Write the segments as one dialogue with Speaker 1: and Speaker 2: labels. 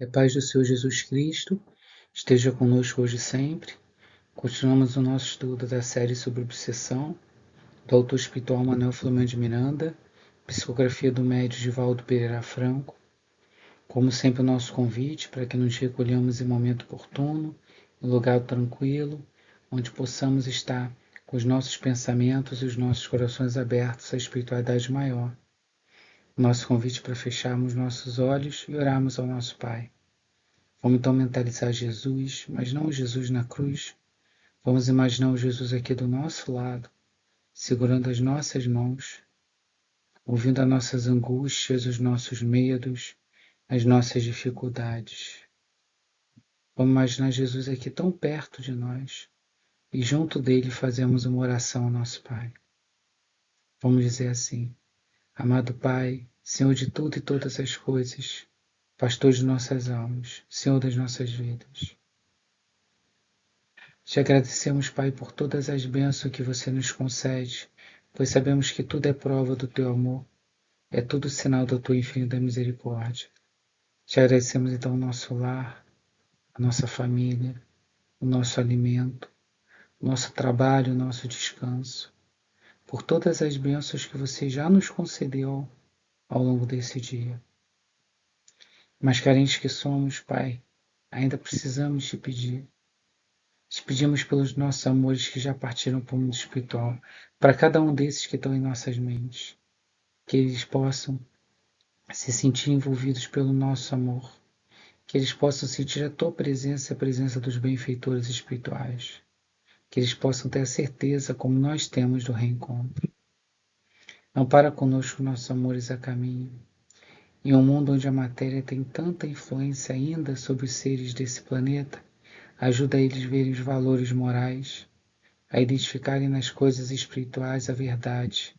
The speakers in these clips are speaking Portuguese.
Speaker 1: Que a paz do Senhor Jesus Cristo esteja conosco hoje e sempre. Continuamos o nosso estudo da série sobre obsessão, do autor espiritual Manuel Filomeno de Miranda, psicografia do médium Givaldo Pereira Franco. Como sempre, o nosso convite para que nos recolhamos em momento oportuno, em lugar tranquilo, onde possamos estar com os nossos pensamentos e os nossos corações abertos à espiritualidade maior. Nosso convite para fecharmos nossos olhos e orarmos ao nosso Pai. Vamos então mentalizar Jesus, mas não o Jesus na cruz. Vamos imaginar o Jesus aqui do nosso lado, segurando as nossas mãos, ouvindo as nossas angústias, os nossos medos, as nossas dificuldades. Vamos imaginar Jesus aqui tão perto de nós e junto dele fazemos uma oração ao nosso Pai. Vamos dizer assim: Amado Pai, Senhor de tudo e todas as coisas, Pastor de nossas almas, Senhor das nossas vidas. Te agradecemos, Pai, por todas as bênçãos que você nos concede, pois sabemos que tudo é prova do teu amor, é tudo sinal da tua infinita misericórdia. Te agradecemos então o nosso lar, a nossa família, o nosso alimento, o nosso trabalho, o nosso descanso, por todas as bênçãos que você já nos concedeu ao longo desse dia. Mas carentes que somos, Pai, ainda precisamos te pedir. Te pedimos pelos nossos amores que já partiram para o mundo espiritual, para cada um desses que estão em nossas mentes, que eles possam se sentir envolvidos pelo nosso amor, que eles possam sentir a tua presença e a presença dos benfeitores espirituais, que eles possam ter a certeza, como nós temos, do reencontro. Ampara conosco nossos amores a caminho, em um mundo onde a matéria tem tanta influência ainda sobre os seres desse planeta. Ajuda eles a verem os valores morais, a identificarem nas coisas espirituais a verdade.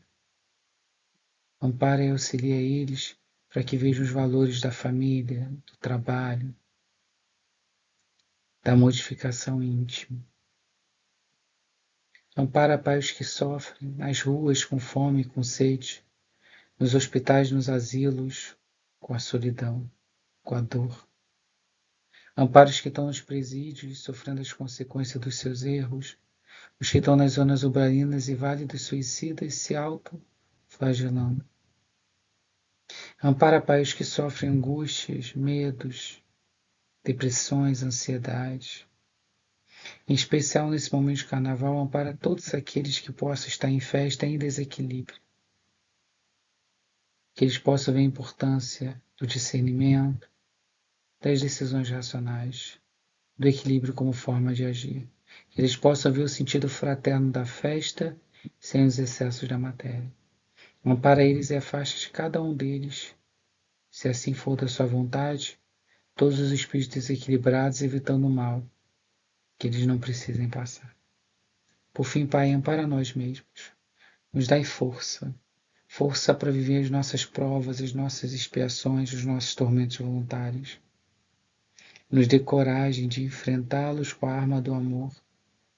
Speaker 1: Ampara e auxilia eles para que vejam os valores da família, do trabalho, da modificação íntima. Ampara, Pai, os que sofrem nas ruas com fome e com sede, nos hospitais, nos asilos, com a solidão, com a dor. Ampara os que estão nos presídios, sofrendo as consequências dos seus erros, os que estão nas zonas umbrais e vales dos suicidas se auto-flagelando. Ampara, Pai, os que sofrem angústias, medos, depressões, ansiedades. Em especial nesse momento de carnaval, ampara todos aqueles que possam estar em festa em desequilíbrio. Que eles possam ver a importância do discernimento, das decisões racionais, do equilíbrio como forma de agir. Que eles possam ver o sentido fraterno da festa sem os excessos da matéria. Ampara eles e afasta de cada um deles, se assim for da sua vontade, todos os espíritos desequilibrados, evitando o mal, que eles não precisem passar. Por fim, Pai, ampara nós mesmos. Nos dai força. Força para viver as nossas provas, as nossas expiações, os nossos tormentos voluntários. Nos dê coragem de enfrentá-los com a arma do amor,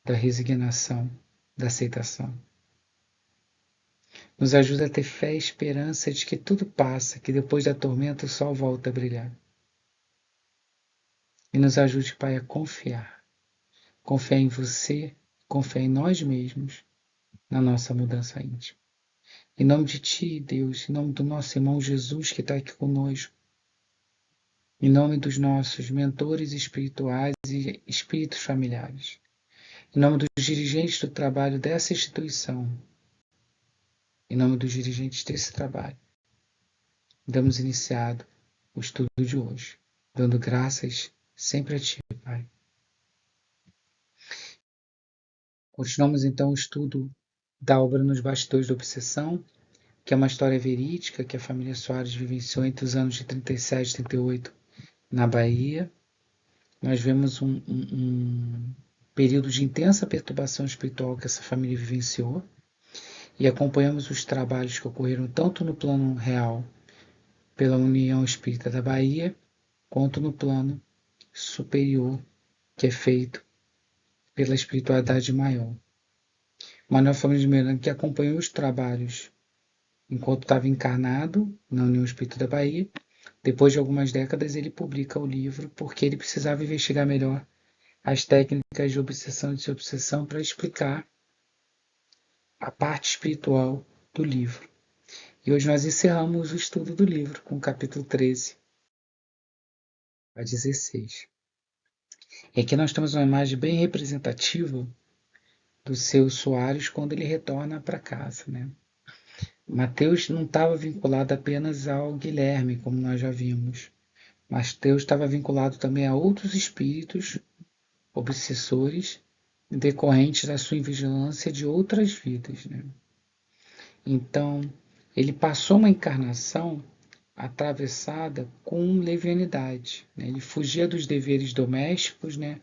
Speaker 1: da resignação, da aceitação. Nos ajuda a ter fé e esperança de que tudo passa, que depois da tormenta o sol volta a brilhar. E nos ajude, Pai, a confiar. Confiar em você, confiar em nós mesmos, na nossa mudança íntima. Em nome de Ti, Deus, em nome do nosso irmão Jesus que está aqui conosco, em nome dos nossos mentores espirituais e espíritos familiares, em nome dos dirigentes do trabalho dessa instituição, em nome dos dirigentes desse trabalho, damos iniciado o estudo de hoje, dando graças sempre a Ti, Pai. Continuamos então o estudo da obra Nos Bastidores da Obsessão, que é uma história verídica que a família Soares vivenciou entre os anos de 37 e 38 na Bahia. Nós vemos um período de intensa perturbação espiritual que essa família vivenciou e acompanhamos os trabalhos que ocorreram tanto no plano real pela União Espírita da Bahia, quanto no plano superior que é feito pela espiritualidade maior. Manuel Filomeno de Miranda, que acompanhou os trabalhos enquanto estava encarnado na União Espírita da Bahia, Depois de algumas décadas, ele publica o livro porque ele precisava investigar melhor as técnicas de obsessão e desobsessão para explicar a parte espiritual do livro. E hoje nós encerramos o estudo do livro com o capítulo 13 a 16. E aqui nós temos uma imagem bem representativa do seu Soares quando ele retorna para casa, né? Mateus não estava vinculado apenas ao Guilherme, como nós já vimos. Mateus estava vinculado também a outros espíritos obsessores decorrentes da sua vigilância de outras vidas, né? Então, ele passou uma encarnação atravessada com levianidade, né? Ele fugia dos deveres domésticos, né?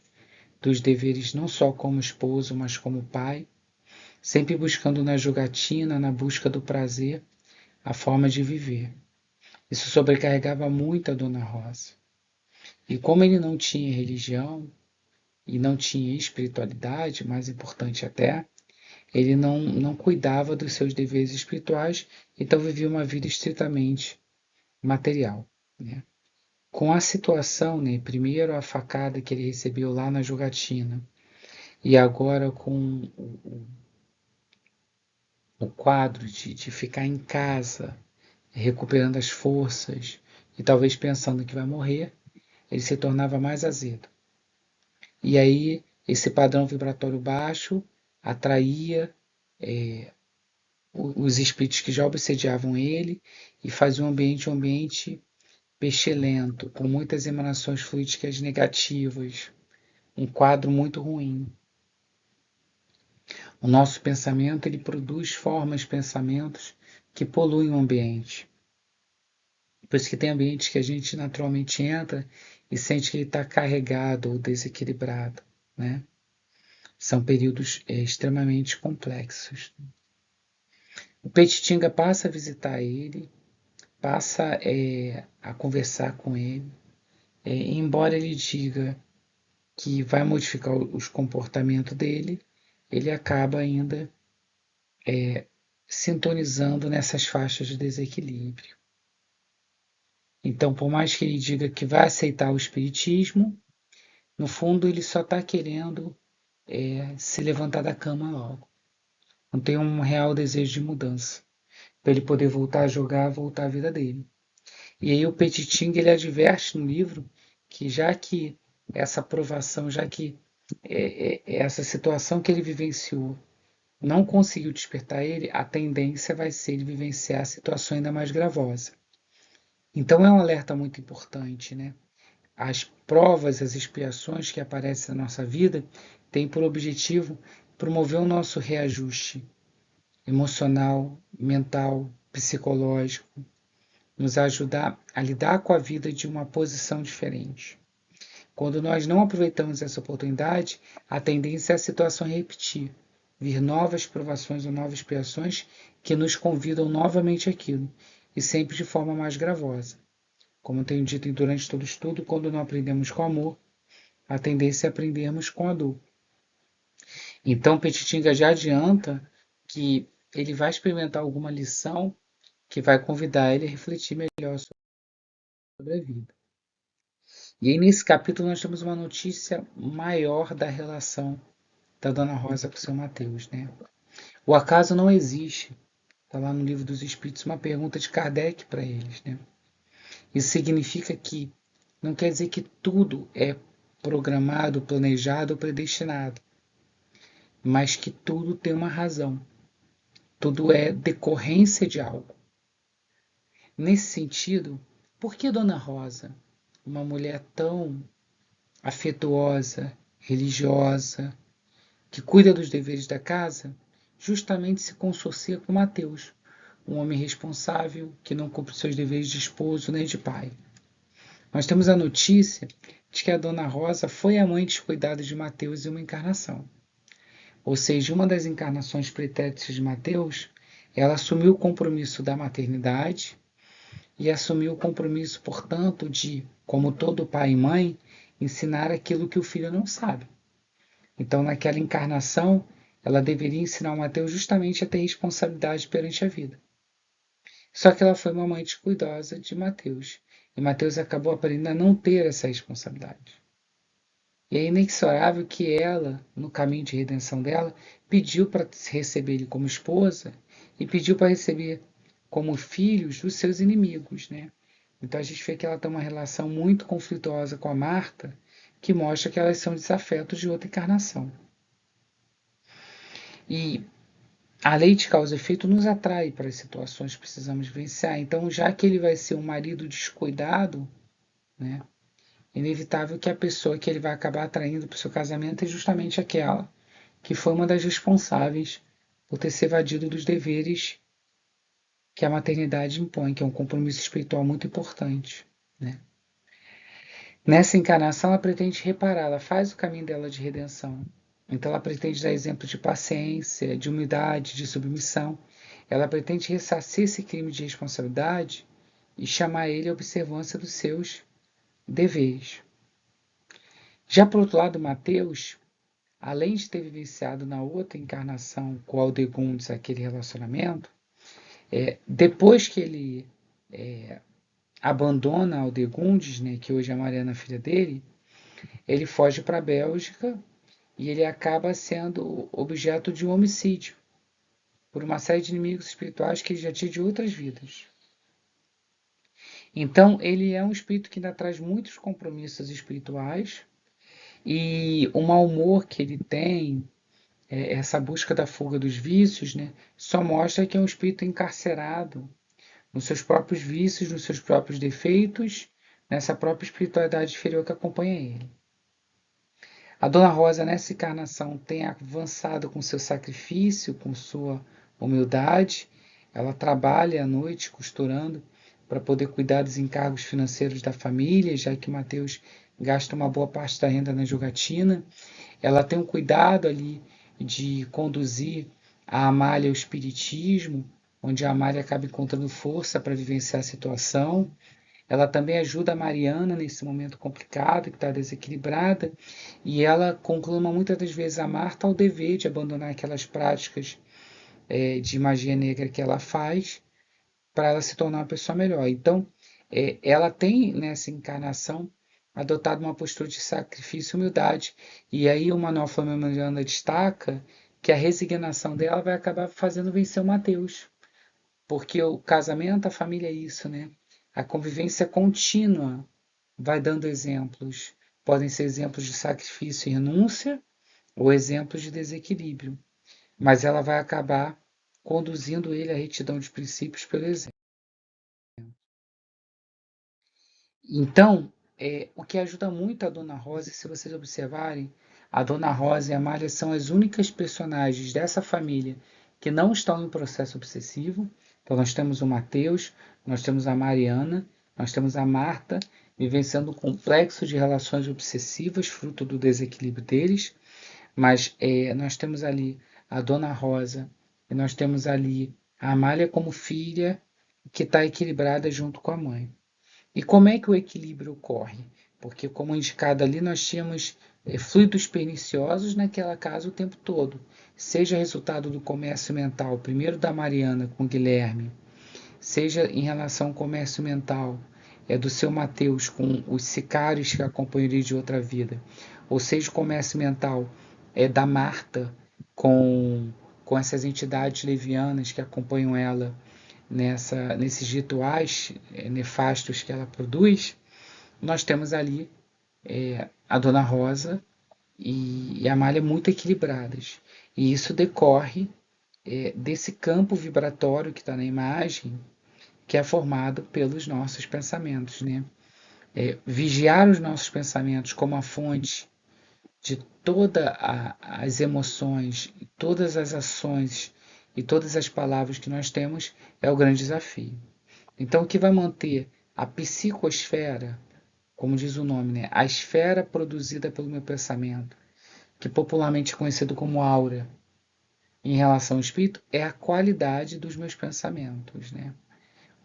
Speaker 1: Dos deveres não só como esposo, mas como pai, sempre buscando na jogatina, na busca do prazer, a forma de viver. Isso sobrecarregava muito a Dona Rosa. E como ele não tinha religião e não tinha espiritualidade, mais importante até, ele não cuidava dos seus deveres espirituais, então vivia uma vida estritamente material, né? Com a situação, né, primeiro a facada que ele recebeu lá na jogatina, e agora com o quadro de ficar em casa, recuperando as forças e talvez pensando que vai morrer, ele se tornava mais azedo. E aí esse padrão vibratório baixo atraía os espíritos que já obsediavam ele e fazia um ambiente pestilento, com muitas emanações fluídicas negativas, um quadro muito ruim. O nosso pensamento ele produz formas, pensamentos que poluem o ambiente. Por isso que tem ambientes que a gente naturalmente entra e sente que ele está carregado ou desequilibrado, né? São períodos extremamente complexos. O Petitinga passa a visitar ele, passa a conversar com ele, embora ele diga que vai modificar os comportamentos dele, ele acaba ainda sintonizando nessas faixas de desequilíbrio. Então, por mais que ele diga que vai aceitar o espiritismo, no fundo ele só está querendo se levantar da cama logo. Não tem um real desejo de mudança, para ele poder voltar a jogar, voltar à vida dele. E aí o Petiting ele adverte no livro que já que essa provação, já que essa situação que ele vivenciou não conseguiu despertar ele, a tendência vai ser ele vivenciar a situação ainda mais gravosa. Então é um alerta muito importante, né? As provas, as expiações que aparecem na nossa vida têm por objetivo promover o nosso reajuste emocional, mental, psicológico, nos ajudar a lidar com a vida de uma posição diferente. Quando nós não aproveitamos essa oportunidade, a tendência é a situação repetir, vir novas provações ou novas expiações que nos convidam novamente àquilo, e sempre de forma mais gravosa. Como tenho dito durante todo o estudo, quando não aprendemos com amor, a tendência é aprendermos com a dor. Então, Petitinga já adianta que ele vai experimentar alguma lição que vai convidar ele a refletir melhor sobre a vida. E aí, nesse capítulo, nós temos uma notícia maior da relação da Dona Rosa com o seu Mateus, né? O acaso não existe. Está lá no Livro dos Espíritos uma pergunta de Kardec para eles, né? Isso significa que não quer dizer que tudo é programado, planejado ou predestinado, mas que tudo tem uma razão. Tudo é decorrência de algo. Nesse sentido, por que Dona Rosa, uma mulher tão afetuosa, religiosa, que cuida dos deveres da casa, justamente se consorcia com Mateus, um homem responsável que não cumpre seus deveres de esposo nem de pai? Nós temos a notícia de que a Dona Rosa foi a mãe descuidada de Mateus em uma encarnação. Ou seja, uma das encarnações pretéritas de Mateus, ela assumiu o compromisso da maternidade e assumiu o compromisso, portanto, de, como todo pai e mãe, ensinar aquilo que o filho não sabe. Então, naquela encarnação, ela deveria ensinar o Mateus justamente a ter responsabilidade perante a vida. Só que ela foi uma mãe descuidosa de Mateus E Mateus acabou aprendendo a não ter essa responsabilidade. E é inexorável que ela, no caminho de redenção dela, pediu para receber ele como esposa e pediu para receber como filhos os seus inimigos, né? Então a gente vê que ela tem uma relação muito conflituosa com a Marta, que mostra que elas são desafetos de outra encarnação. E a lei de causa e efeito nos atrai para as situações que precisamos vivenciar. Então, já que ele vai ser um marido descuidado, né, é inevitável que a pessoa que ele vai acabar atraindo para o seu casamento é justamente aquela que foi uma das responsáveis por ter se evadido dos deveres que a maternidade impõe, que é um compromisso espiritual muito importante, né? Nessa encarnação, ela pretende reparar, ela faz o caminho dela de redenção. Então, ela pretende dar exemplo de paciência, de humildade, de submissão. Ela pretende ressarcir esse crime de responsabilidade e chamar ele à observância dos seus deveres. Já por outro lado, Mateus, além de ter vivenciado na outra encarnação com Aldegundes aquele relacionamento, depois que ele abandona Aldegundes, né, que hoje é a Mariana, filha dele, ele foge para a Bélgica e ele acaba sendo objeto de um homicídio por uma série de inimigos espirituais que ele já tinha de outras vidas. Então, ele é um espírito que ainda traz muitos compromissos espirituais e o mau humor que ele tem, essa busca da fuga dos vícios, né, só mostra que é um espírito encarcerado nos seus próprios vícios, nos seus próprios defeitos, nessa própria espiritualidade inferior que acompanha ele. A Dona Rosa, nessa encarnação, tem avançado com seu sacrifício, com sua humildade. Ela trabalha à noite costurando para poder cuidar dos encargos financeiros da família, já que Mateus gasta uma boa parte da renda na jogatina. Ela tem um cuidado ali de conduzir a Amália ao espiritismo, onde a Amália acaba encontrando força para vivenciar a situação. Ela também ajuda a Mariana nesse momento complicado, que está desequilibrada, e ela conclama muitas das vezes a Marta ao dever de abandonar aquelas práticas de magia negra que ela faz para ela se tornar uma pessoa melhor. Então, ela tem nessa encarnação adotado uma postura de sacrifício e humildade. E aí o Manuel Flamengo destaca que a resignação dela vai acabar fazendo vencer o Mateus. Porque o casamento, a família é isso, né? A convivência contínua vai dando exemplos. Podem ser exemplos de sacrifício e renúncia ou exemplos de desequilíbrio. Mas ela vai acabar conduzindo ele à retidão de princípios pelo exemplo. Então, o que ajuda muito a Dona Rosa, se vocês observarem, a Dona Rosa e a Amália são as únicas personagens dessa família que não estão em processo obsessivo. Então, nós temos o Mateus, nós temos a Mariana, nós temos a Marta, vivenciando um complexo de relações obsessivas, fruto do desequilíbrio deles. Mas nós temos ali a Dona Rosa e nós temos ali a Amália como filha que está equilibrada junto com a mãe. E como é que o equilíbrio ocorre? Porque, como indicado ali, nós tínhamos fluidos perniciosos naquela casa o tempo todo. Seja resultado do comércio mental, primeiro da Mariana com Guilherme, seja em relação ao comércio mental do seu Mateus com os sicários que acompanham ele de outra vida, ou seja, o comércio mental da Marta com essas entidades levianas que acompanham ela nesses rituais nefastos que ela produz, nós temos ali a Dona Rosa e a Amália muito equilibradas. E isso decorre desse campo vibratório que está na imagem, que é formado pelos nossos pensamentos. Né? Vigiar os nossos pensamentos como a fonte de todas as emoções, todas as ações e todas as palavras que nós temos é o grande desafio. Então, o que vai manter a psicosfera, como diz o nome, né? A esfera produzida pelo meu pensamento, que popularmente é conhecido como aura, em relação ao espírito, é a qualidade dos meus pensamentos, né?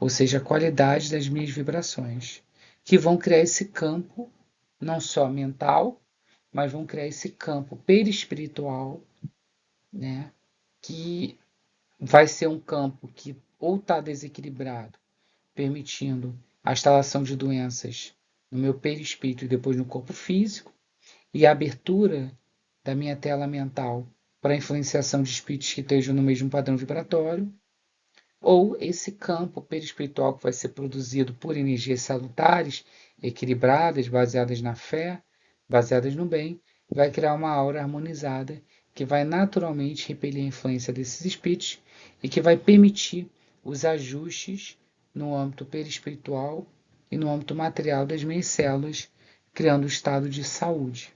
Speaker 1: Ou seja, a qualidade das minhas vibrações, que vão criar esse campo, não só mental, mas vão criar esse campo perispiritual, né? Que vai ser um campo que ou está desequilibrado, permitindo a instalação de doenças no meu perispírito e depois no corpo físico, e a abertura da minha tela mental para a influenciação de espíritos que estejam no mesmo padrão vibratório, ou esse campo perispiritual que vai ser produzido por energias salutares, equilibradas, baseadas na fé, baseadas no bem, vai criar uma aura harmonizada que vai naturalmente repelir a influência desses espíritos e que vai permitir os ajustes no âmbito perispiritual e no âmbito material das minhas células, criando um estado de saúde.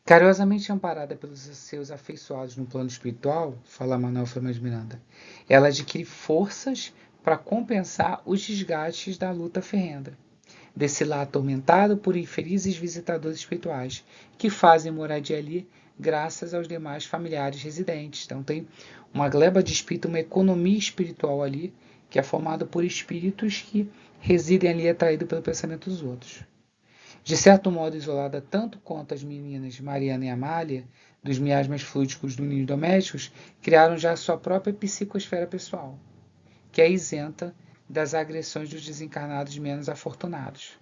Speaker 1: Carinhosamente amparada pelos seus afeiçoados no plano espiritual, fala Manuel Fernandes Miranda, ela adquire forças para compensar os desgastes da luta ferrenha, desse lar atormentado por infelizes visitadores espirituais, que fazem moradia ali graças aos demais familiares residentes. Então tem uma gleba de espírito, uma economia espiritual ali, que é formada por espíritos que residem ali atraídos pelo pensamento dos outros. De certo modo isolada tanto quanto as meninas Mariana e Amália, dos miasmas fluídicos dos ninhos domésticos, criaram já a sua própria psicosfera pessoal, que é isenta das agressões dos desencarnados menos afortunados.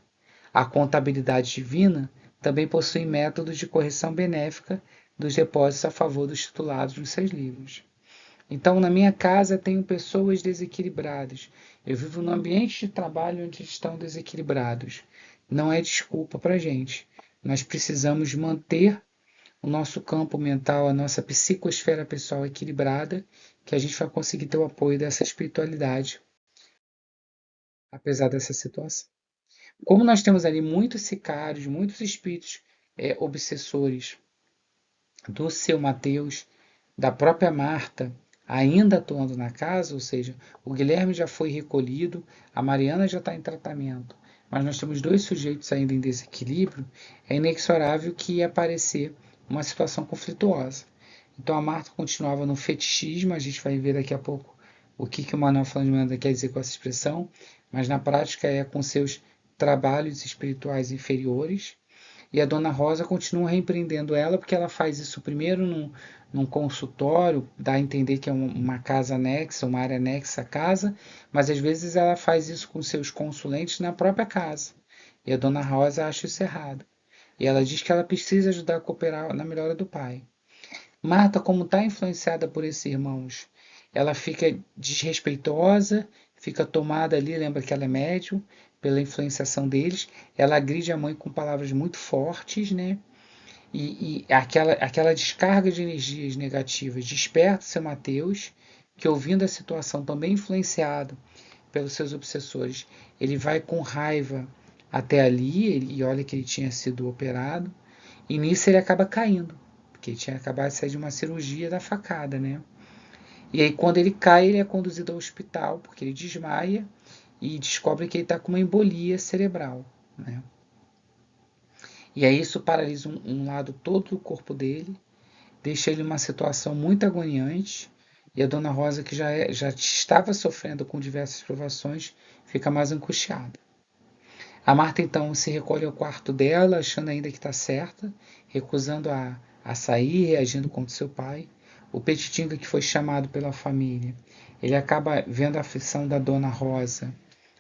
Speaker 1: A contabilidade divina também possui métodos de correção benéfica dos depósitos a favor dos titulados nos seus livros. Então, na minha casa tenho pessoas desequilibradas. Eu vivo num ambiente de trabalho onde estão desequilibrados. Não é desculpa para a gente. Nós precisamos manter o nosso campo mental, a nossa psicosfera pessoal equilibrada, que a gente vai conseguir ter o apoio dessa espiritualidade, apesar dessa situação. Como nós temos ali muitos sicários, muitos espíritos obsessores do seu Mateus, da própria Marta, ainda atuando na casa, ou seja, o Guilherme já foi recolhido, a Mariana já está em tratamento, mas nós temos dois sujeitos ainda em desequilíbrio, é inexorável que ia aparecer uma situação conflituosa. Então a Marta continuava no fetichismo, a gente vai ver daqui a pouco o que o Manuel Fernandes quer dizer com essa expressão, mas na prática é com seus trabalhos espirituais inferiores, e a Dona Rosa continua repreendendo ela, porque ela faz isso primeiro num consultório, dá a entender que é uma casa anexa, uma área anexa à casa, mas às vezes ela faz isso com seus consulentes na própria casa. E a Dona Rosa acha isso errado. E ela diz que ela precisa ajudar a cooperar na melhora do pai. Marta, como está influenciada por esses irmãos, ela fica desrespeitosa, fica tomada ali, lembra que ela é médium, pela influenciação deles, ela agride a mãe com palavras muito fortes, né? E aquela descarga de energias negativas desperta seu Mateus, que ouvindo a situação também influenciado pelos seus obsessores, ele vai com raiva até ali, e olha que ele tinha sido operado, e nisso ele acaba caindo, porque ele tinha acabado de sair de uma cirurgia da facada, né? E aí quando ele cai, ele é conduzido ao hospital, porque ele desmaia, e descobre que ele está com uma embolia cerebral, né? E aí isso paralisa um lado todo do corpo dele, deixa ele numa situação muito agoniante, e a Dona Rosa, que já estava sofrendo com diversas provações, fica mais angustiada. A Marta então se recolhe ao quarto dela, achando ainda que está certa, recusando a sair, reagindo contra seu pai. O Petitinga, que foi chamado pela família, ele acaba vendo a aflição da Dona Rosa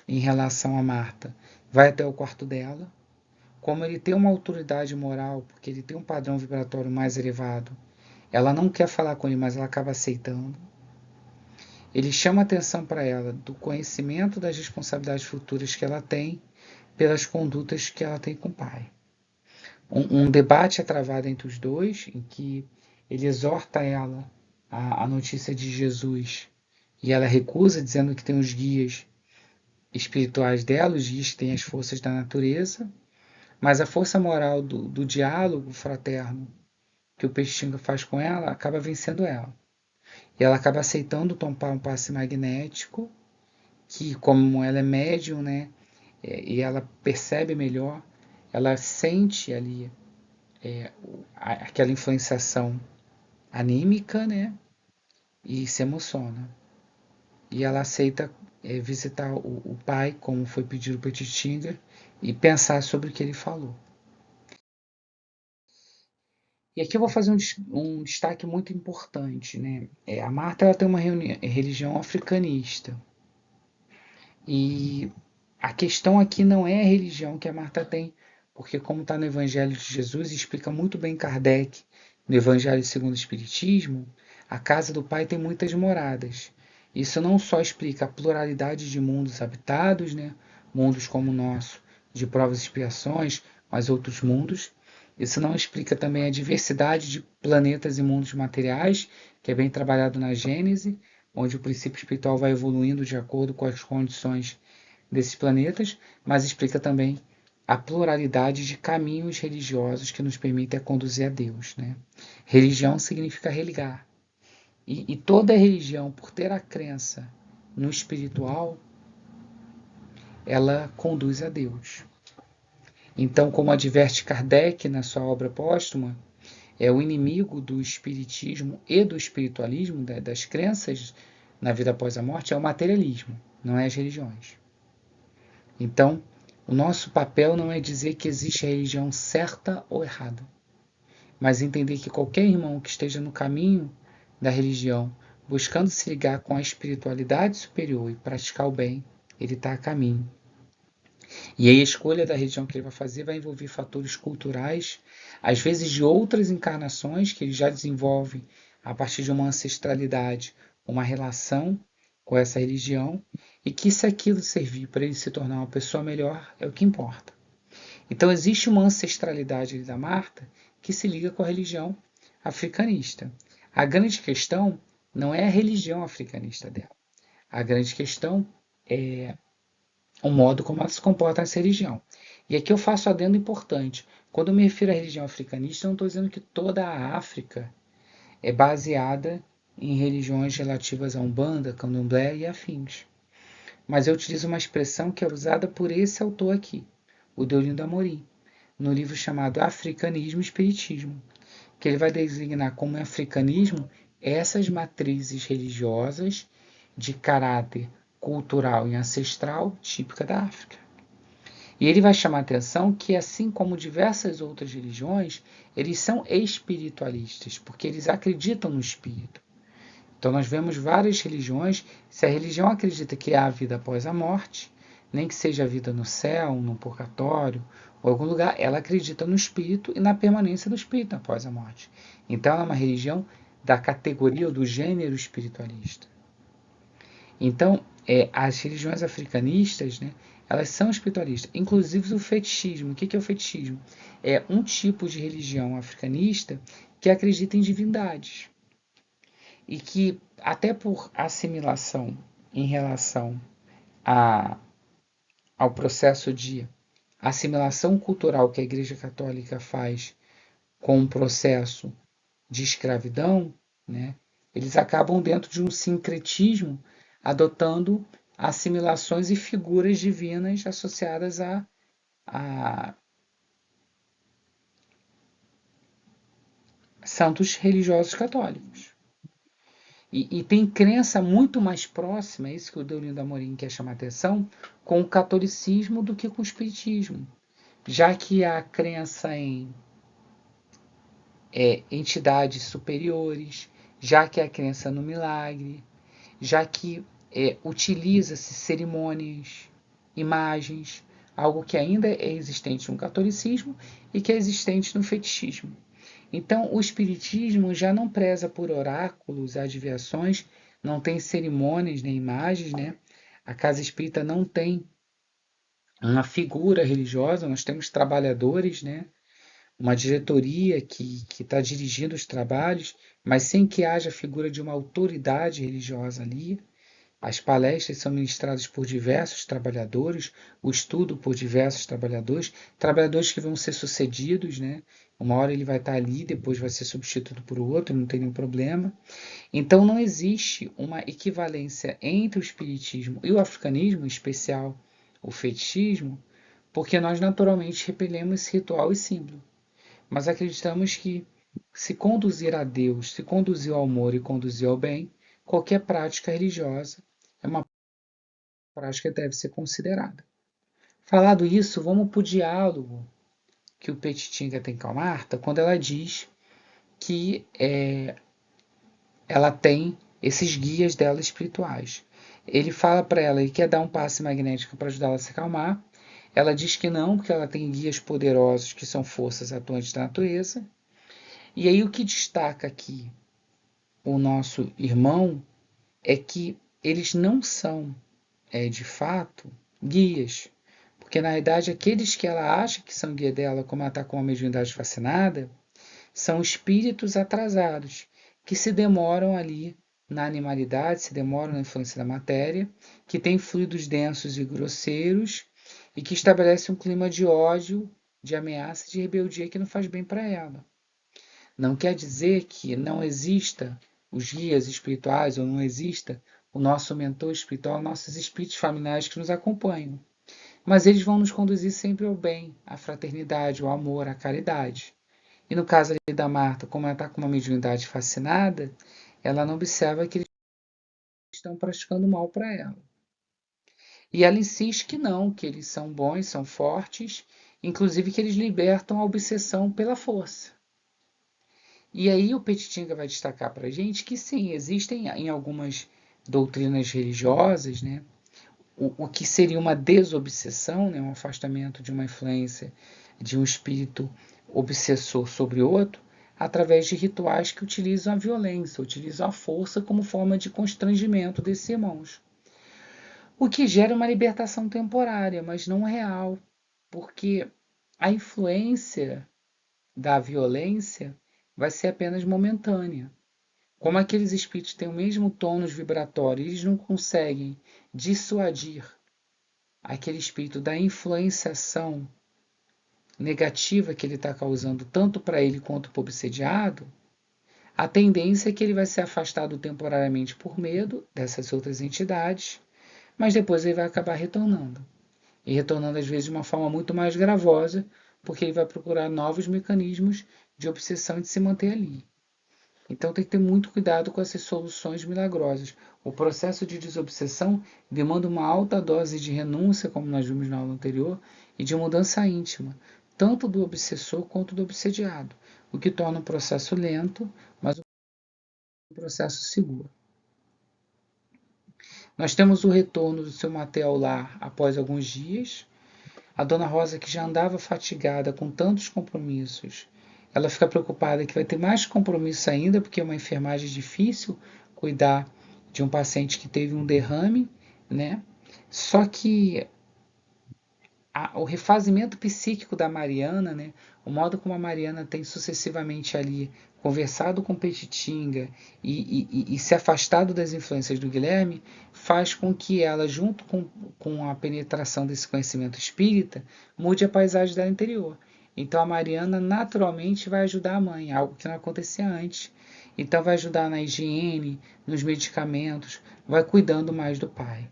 Speaker 1: em relação a Marta, vai até o quarto dela. Como ele tem uma autoridade moral, porque ele tem um padrão vibratório mais elevado, ela não quer falar com ele, mas ela acaba aceitando. Ele chama atenção para ela do conhecimento das responsabilidades futuras que ela tem pelas condutas que ela tem com o pai. Um debate é travado entre os dois, em que ele exorta ela a notícia de Jesus e ela recusa, dizendo que tem os guias espirituais dela, os guias que têm as forças da natureza, mas a força moral do diálogo fraterno que o Peixinho faz com ela acaba vencendo ela. E ela acaba aceitando tomar um passe magnético, que como ela é médium, né, e ela percebe melhor, ela sente ali aquela influenciação anímica, né, e se emociona. E ela aceita visitar o pai, como foi pedido para Titinga, e pensar sobre o que ele falou. E aqui eu vou fazer um destaque muito importante, né? A Marta ela tem uma religião africanista. E a questão aqui não é a religião que a Marta tem, porque como está no Evangelho de Jesus, explica muito bem Kardec, no Evangelho segundo o Espiritismo, a casa do Pai tem muitas moradas. Isso não só explica a pluralidade de mundos habitados, né? Mundos como o nosso, de provas e expiações, mas outros mundos. Isso não explica também a diversidade de planetas e mundos materiais, que é bem trabalhado na Gênese, onde o princípio espiritual vai evoluindo de acordo com as condições desses planetas, mas explica também a pluralidade de caminhos religiosos que nos permitem conduzir a Deus. Né? Religião significa religar. E toda religião, por ter a crença no espiritual, ela conduz a Deus. Então, como adverte Kardec na sua obra póstuma, o inimigo do espiritismo e do espiritualismo, das crenças na vida após a morte, é o materialismo, não é as religiões. Então, o nosso papel não é dizer que existe a religião certa ou errada, mas entender que qualquer irmão que esteja no caminho da religião, buscando se ligar com a espiritualidade superior e praticar o bem, ele está a caminho. E aí a escolha da religião que ele vai fazer vai envolver fatores culturais, às vezes de outras encarnações que ele já desenvolve a partir de uma ancestralidade, uma relação com essa religião, e que se aquilo servir para ele se tornar uma pessoa melhor, é o que importa. Então existe uma ancestralidade da Marta que se liga com a religião africanista. A grande questão não é a religião africanista dela. A grande questão é o modo como ela se comporta nessa religião. E aqui eu faço um adendo importante. Quando eu me refiro à religião africanista, eu não estou dizendo que toda a África é baseada em religiões relativas a Umbanda, Candomblé e afins. Mas eu utilizo uma expressão que é usada por esse autor aqui, o Deolindo Amorim, no livro chamado Africanismo e Espiritismo, que ele vai designar como africanismo essas matrizes religiosas de caráter cultural e ancestral típica da África. E ele vai chamar a atenção que, assim como diversas outras religiões, eles são espiritualistas, porque eles acreditam no espírito. Então nós vemos várias religiões, se a religião acredita que há vida após a morte, nem que seja a vida no céu, no purgatório, ou algum lugar, ela acredita no espírito e na permanência do espírito após a morte. Então ela é uma religião da categoria ou do gênero espiritualista. Então, as religiões africanistas, né, elas são espiritualistas, inclusive o fetichismo. O que é o fetichismo? É um tipo de religião africanista que acredita em divindades e que, até por assimilação em relação a, ao processo de assimilação cultural que a Igreja Católica faz com o processo de escravidão, né, eles acabam dentro de um sincretismo adotando assimilações e figuras divinas associadas a santos religiosos católicos. E tem crença muito mais próxima, é isso que o Deolindo Amorim quer chamar a atenção, com o catolicismo do que com o espiritismo, já que há crença em entidades superiores, já que há crença no milagre, já que utiliza-se cerimônias, imagens, algo que ainda é existente no catolicismo e que é existente no fetichismo. Então, o espiritismo já não preza por oráculos, adivinhações, não tem cerimônias nem imagens, né? A casa espírita não tem uma figura religiosa, nós temos trabalhadores, né? Uma diretoria que está dirigindo os trabalhos, mas sem que haja a figura de uma autoridade religiosa ali. As palestras são ministradas por diversos trabalhadores, o estudo por diversos trabalhadores, trabalhadores que vão ser sucedidos, né? Uma hora ele vai estar ali, depois vai ser substituído por outro, não tem nenhum problema. Então não existe uma equivalência entre o espiritismo e o africanismo, em especial o fetichismo, porque nós naturalmente repelemos esse ritual e símbolo. Mas acreditamos que se conduzir a Deus, se conduzir ao amor e conduzir ao bem, qualquer prática religiosa é uma prática que deve ser considerada. Falado isso, vamos para o diálogo que o Petitinga tem com a Marta, quando ela diz que ela tem esses guias dela espirituais. Ele fala para ela que quer dar um passe magnético para ajudá-la a se acalmar. Ela diz que não, porque ela tem guias poderosos que são forças atuantes da natureza. E aí o que destaca aqui o nosso irmão é que eles não são, de fato, guias. Porque, na verdade, aqueles que ela acha que são guia dela, como ela está com uma mediunidade fascinada, são espíritos atrasados, que se demoram ali na animalidade, se demoram na influência da matéria, que têm fluidos densos e grosseiros, e que estabelecem um clima de ódio, de ameaça e de rebeldia que não faz bem para ela. Não quer dizer que não exista os guias espirituais ou não exista o nosso mentor espiritual, nossos espíritos familiares que nos acompanham. Mas eles vão nos conduzir sempre ao bem, à fraternidade, ao amor, à caridade. E no caso ali da Marta, como ela está com uma mediunidade fascinada, ela não observa que eles estão praticando mal para ela. E ela insiste que não, que eles são bons, são fortes, inclusive que eles libertam a obsessão pela força. E aí o Petitinga vai destacar para a gente que sim, existem em algumas doutrinas religiosas, né, o que seria uma desobsessão, né, um afastamento de uma influência de um espírito obsessor sobre outro, através de rituais que utilizam a violência, utilizam a força como forma de constrangimento desses irmãos. O que gera uma libertação temporária, mas não real, porque a influência da violência vai ser apenas momentânea. Como aqueles espíritos têm o mesmo tônus vibratório, eles não conseguem dissuadir aquele espírito da influenciação negativa que ele está causando tanto para ele quanto para o obsediado, a tendência é que ele vai ser afastado temporariamente por medo dessas outras entidades, mas depois ele vai acabar retornando. E retornando às vezes de uma forma muito mais gravosa, porque ele vai procurar novos mecanismos de obsessão e de se manter ali. Então tem que ter muito cuidado com essas soluções milagrosas. O processo de desobsessão demanda uma alta dose de renúncia, como nós vimos na aula anterior, e de mudança íntima, tanto do obsessor quanto do obsediado, o que torna o processo lento, mas um processo seguro. Nós temos o retorno do seu Mateu ao lar após alguns dias. A Dona Rosa, que já andava fatigada com tantos compromissos, ela fica preocupada que vai ter mais compromisso ainda, porque é uma enfermagem difícil cuidar de um paciente que teve um derrame, né? Só que o refazimento psíquico da Mariana, né? O modo como a Mariana tem sucessivamente ali conversado com Petitinga e se afastado das influências do Guilherme, faz com que ela, junto com a penetração desse conhecimento espírita, mude a paisagem dela interior. Então a Mariana naturalmente vai ajudar a mãe, algo que não acontecia antes. Então vai ajudar na higiene, nos medicamentos, vai cuidando mais do pai.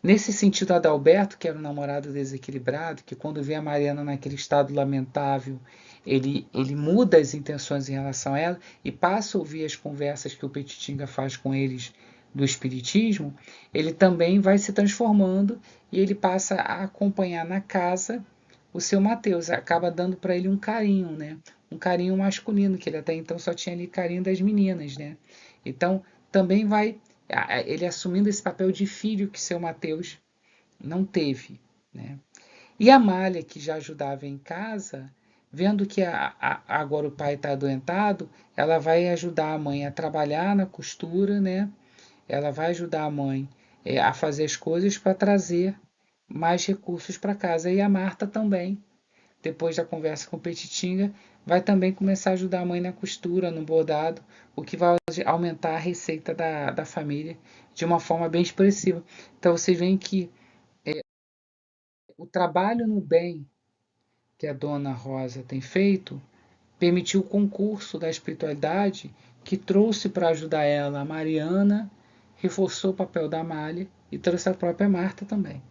Speaker 1: Nesse sentido, Adalberto, que era um namorado desequilibrado, que quando vê a Mariana naquele estado lamentável, ele muda as intenções em relação a ela e passa a ouvir as conversas que o Petitinga faz com eles do espiritismo, ele também vai se transformando e ele passa a acompanhar na casa o seu Mateus, acaba dando para ele um carinho, né? Um carinho masculino, que ele até então só tinha ali carinho das meninas, né? Então, também vai ele assumindo esse papel de filho que seu Mateus não teve, né? E a Amália, que já ajudava em casa, vendo que agora o pai está adoentado, ela vai ajudar a mãe a trabalhar na costura, né? Ela vai ajudar a mãe a fazer as coisas para trazer mais recursos para casa. E a Marta também, depois da conversa com o Petitinga, vai também começar a ajudar a mãe na costura, no bordado, o que vai aumentar a receita da família de uma forma bem expressiva. Então vocês veem que o trabalho no bem que a Dona Rosa tem feito permitiu o concurso da espiritualidade que trouxe para ajudar ela a Mariana, reforçou o papel da Amália e trouxe a própria Marta também.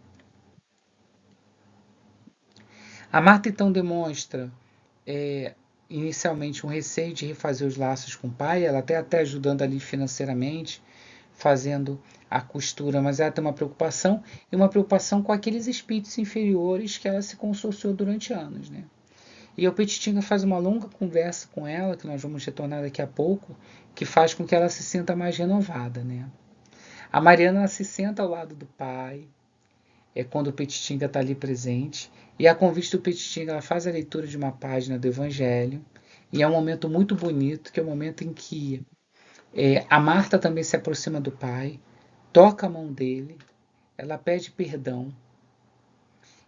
Speaker 1: A Marta então demonstra inicialmente um receio de refazer os laços com o pai, ela até ajudando ali financeiramente, fazendo a costura, mas ela tem uma preocupação, e uma preocupação com aqueles espíritos inferiores que ela se consorciou durante anos, né? E o Petitinga faz uma longa conversa com ela, que nós vamos retornar daqui a pouco, que faz com que ela se sinta mais renovada, né? A Mariana se senta ao lado do pai, é quando o Petitinga está ali presente, e a convite do Petitinga ela faz a leitura de uma página do Evangelho, e é um momento muito bonito, que é o momento em que a Marta também se aproxima do pai, toca a mão dele, ela pede perdão,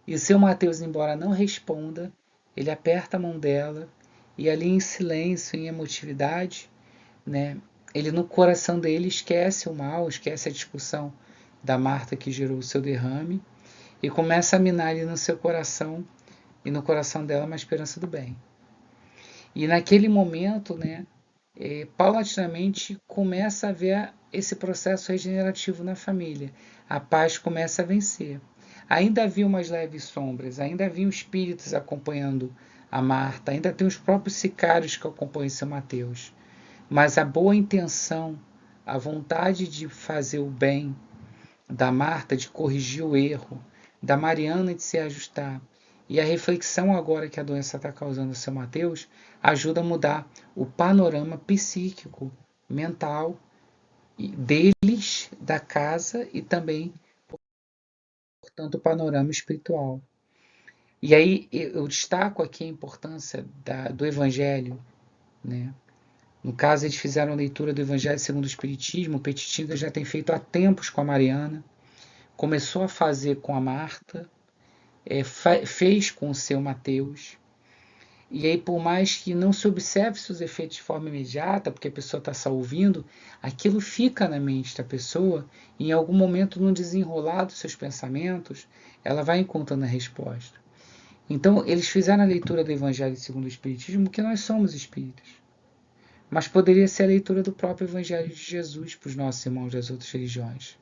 Speaker 1: e o seu Mateus, embora não responda, ele aperta a mão dela, e ali em silêncio, em emotividade, né, ele no coração dele esquece o mal, esquece a discussão da Marta que gerou o seu derrame, e começa a minar ali no seu coração e no coração dela uma esperança do bem. E naquele momento, né, paulatinamente começa a haver esse processo regenerativo na família. A paz começa a vencer. Ainda havia umas leves sombras, ainda havia espíritos acompanhando a Marta, ainda tem os próprios sicários que acompanham São Mateus. Mas a boa intenção, a vontade de fazer o bem da Marta, de corrigir o erro, da Mariana de se ajustar, e a reflexão agora que a doença está causando ao seu Mateus, ajuda a mudar o panorama psíquico, mental deles, da casa e também, portanto, o panorama espiritual. E aí eu destaco aqui a importância do Evangelho, né? No caso, eles fizeram a leitura do Evangelho segundo o Espiritismo, o Petitinga já tem feito há tempos com a Mariana, começou a fazer com a Marta, fez com o seu Mateus. E aí, por mais que não se observe seus efeitos de forma imediata, porque a pessoa está só ouvindo, aquilo fica na mente da pessoa e em algum momento, no desenrolar dos seus pensamentos, ela vai encontrando a resposta. Então, eles fizeram a leitura do Evangelho segundo o Espiritismo, porque nós somos espíritas. Mas poderia ser a leitura do próprio Evangelho de Jesus para os nossos irmãos das outras religiões.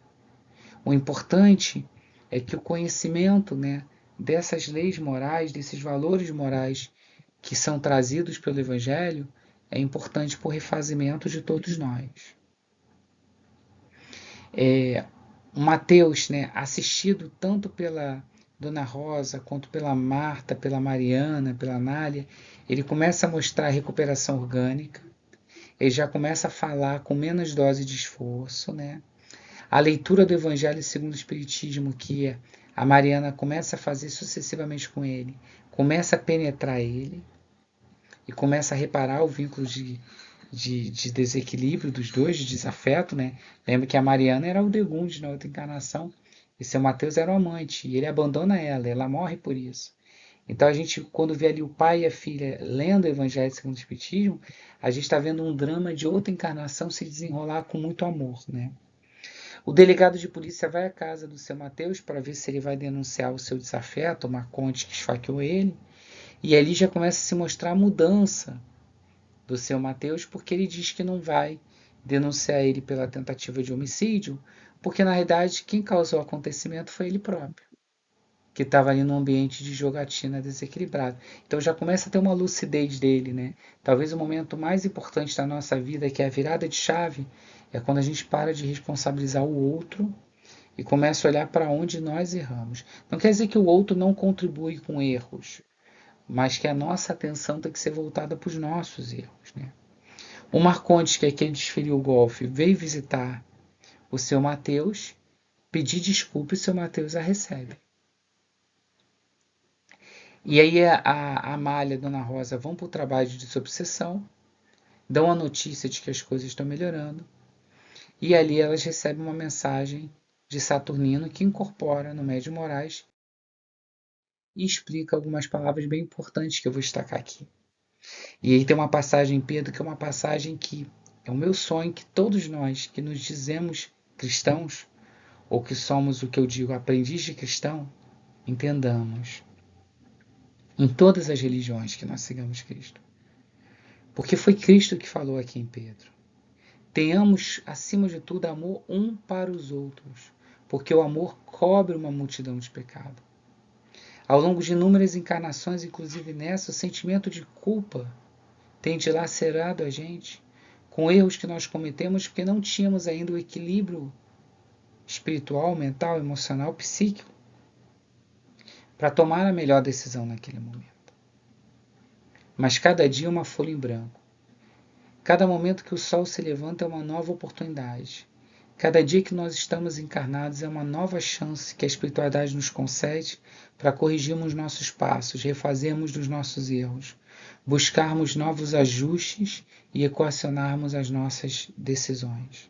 Speaker 1: O importante é que o conhecimento, né, dessas leis morais, desses valores morais que são trazidos pelo Evangelho, é importante para o refazimento de todos nós. Mateus, né, assistido tanto pela Dona Rosa, quanto pela Marta, pela Mariana, pela Nália, ele começa a mostrar a recuperação orgânica, ele já começa a falar com menos dose de esforço, né? A leitura do Evangelho segundo o Espiritismo, que a Mariana começa a fazer sucessivamente com ele, começa a penetrar ele e começa a reparar o vínculo de desequilíbrio dos dois, de desafeto, né? Lembra que a Mariana era o Degundes na outra encarnação e seu Mateus era o amante, e ele abandona ela morre por isso. Então a gente, quando vê ali o pai e a filha lendo o Evangelho segundo o Espiritismo, a gente está vendo um drama de outra encarnação se desenrolar com muito amor, né? O delegado de polícia vai à casa do seu Mateus para ver se ele vai denunciar o seu desafeto, o Marconte que esfaqueou ele, e ali já começa a se mostrar a mudança do seu Mateus, porque ele diz que não vai denunciar ele pela tentativa de homicídio, porque na realidade quem causou o acontecimento foi ele próprio, que estava ali num ambiente de jogatina desequilibrado. Então já começa a ter uma lucidez dele, né? Talvez o momento mais importante da nossa vida, que é a virada de chave, é quando a gente para de responsabilizar o outro e começa a olhar para onde nós erramos. Não quer dizer que o outro não contribui com erros, mas que a nossa atenção tem que ser voltada para os nossos erros, né? O Marcondes, que é quem desferiu o golpe, veio visitar o seu Mateus, pedir desculpa e o seu Mateus a recebe. E aí a Amália e a Dona Rosa vão para o trabalho de desobsessão, dão a notícia de que as coisas estão melhorando, e ali elas recebem uma mensagem de Saturnino que incorpora no Médio Moraes e explica algumas palavras bem importantes que eu vou destacar aqui. E aí tem uma passagem em Pedro que é uma passagem que é o meu sonho que todos nós que nos dizemos cristãos, ou que somos o que eu digo aprendiz de cristão, entendamos em todas as religiões que nós sigamos Cristo. Porque foi Cristo que falou aqui em Pedro. Tenhamos, acima de tudo, amor um para os outros, porque o amor cobre uma multidão de pecados. Ao longo de inúmeras encarnações, inclusive nessa, o sentimento de culpa tem dilacerado a gente com erros que nós cometemos porque não tínhamos ainda o equilíbrio espiritual, mental, emocional, psíquico para tomar a melhor decisão naquele momento. Mas cada dia é uma folha em branco. Cada momento que o sol se levanta é uma nova oportunidade. Cada dia que nós estamos encarnados é uma nova chance que a espiritualidade nos concede para corrigirmos nossos passos, refazermos dos nossos erros, buscarmos novos ajustes e equacionarmos as nossas decisões.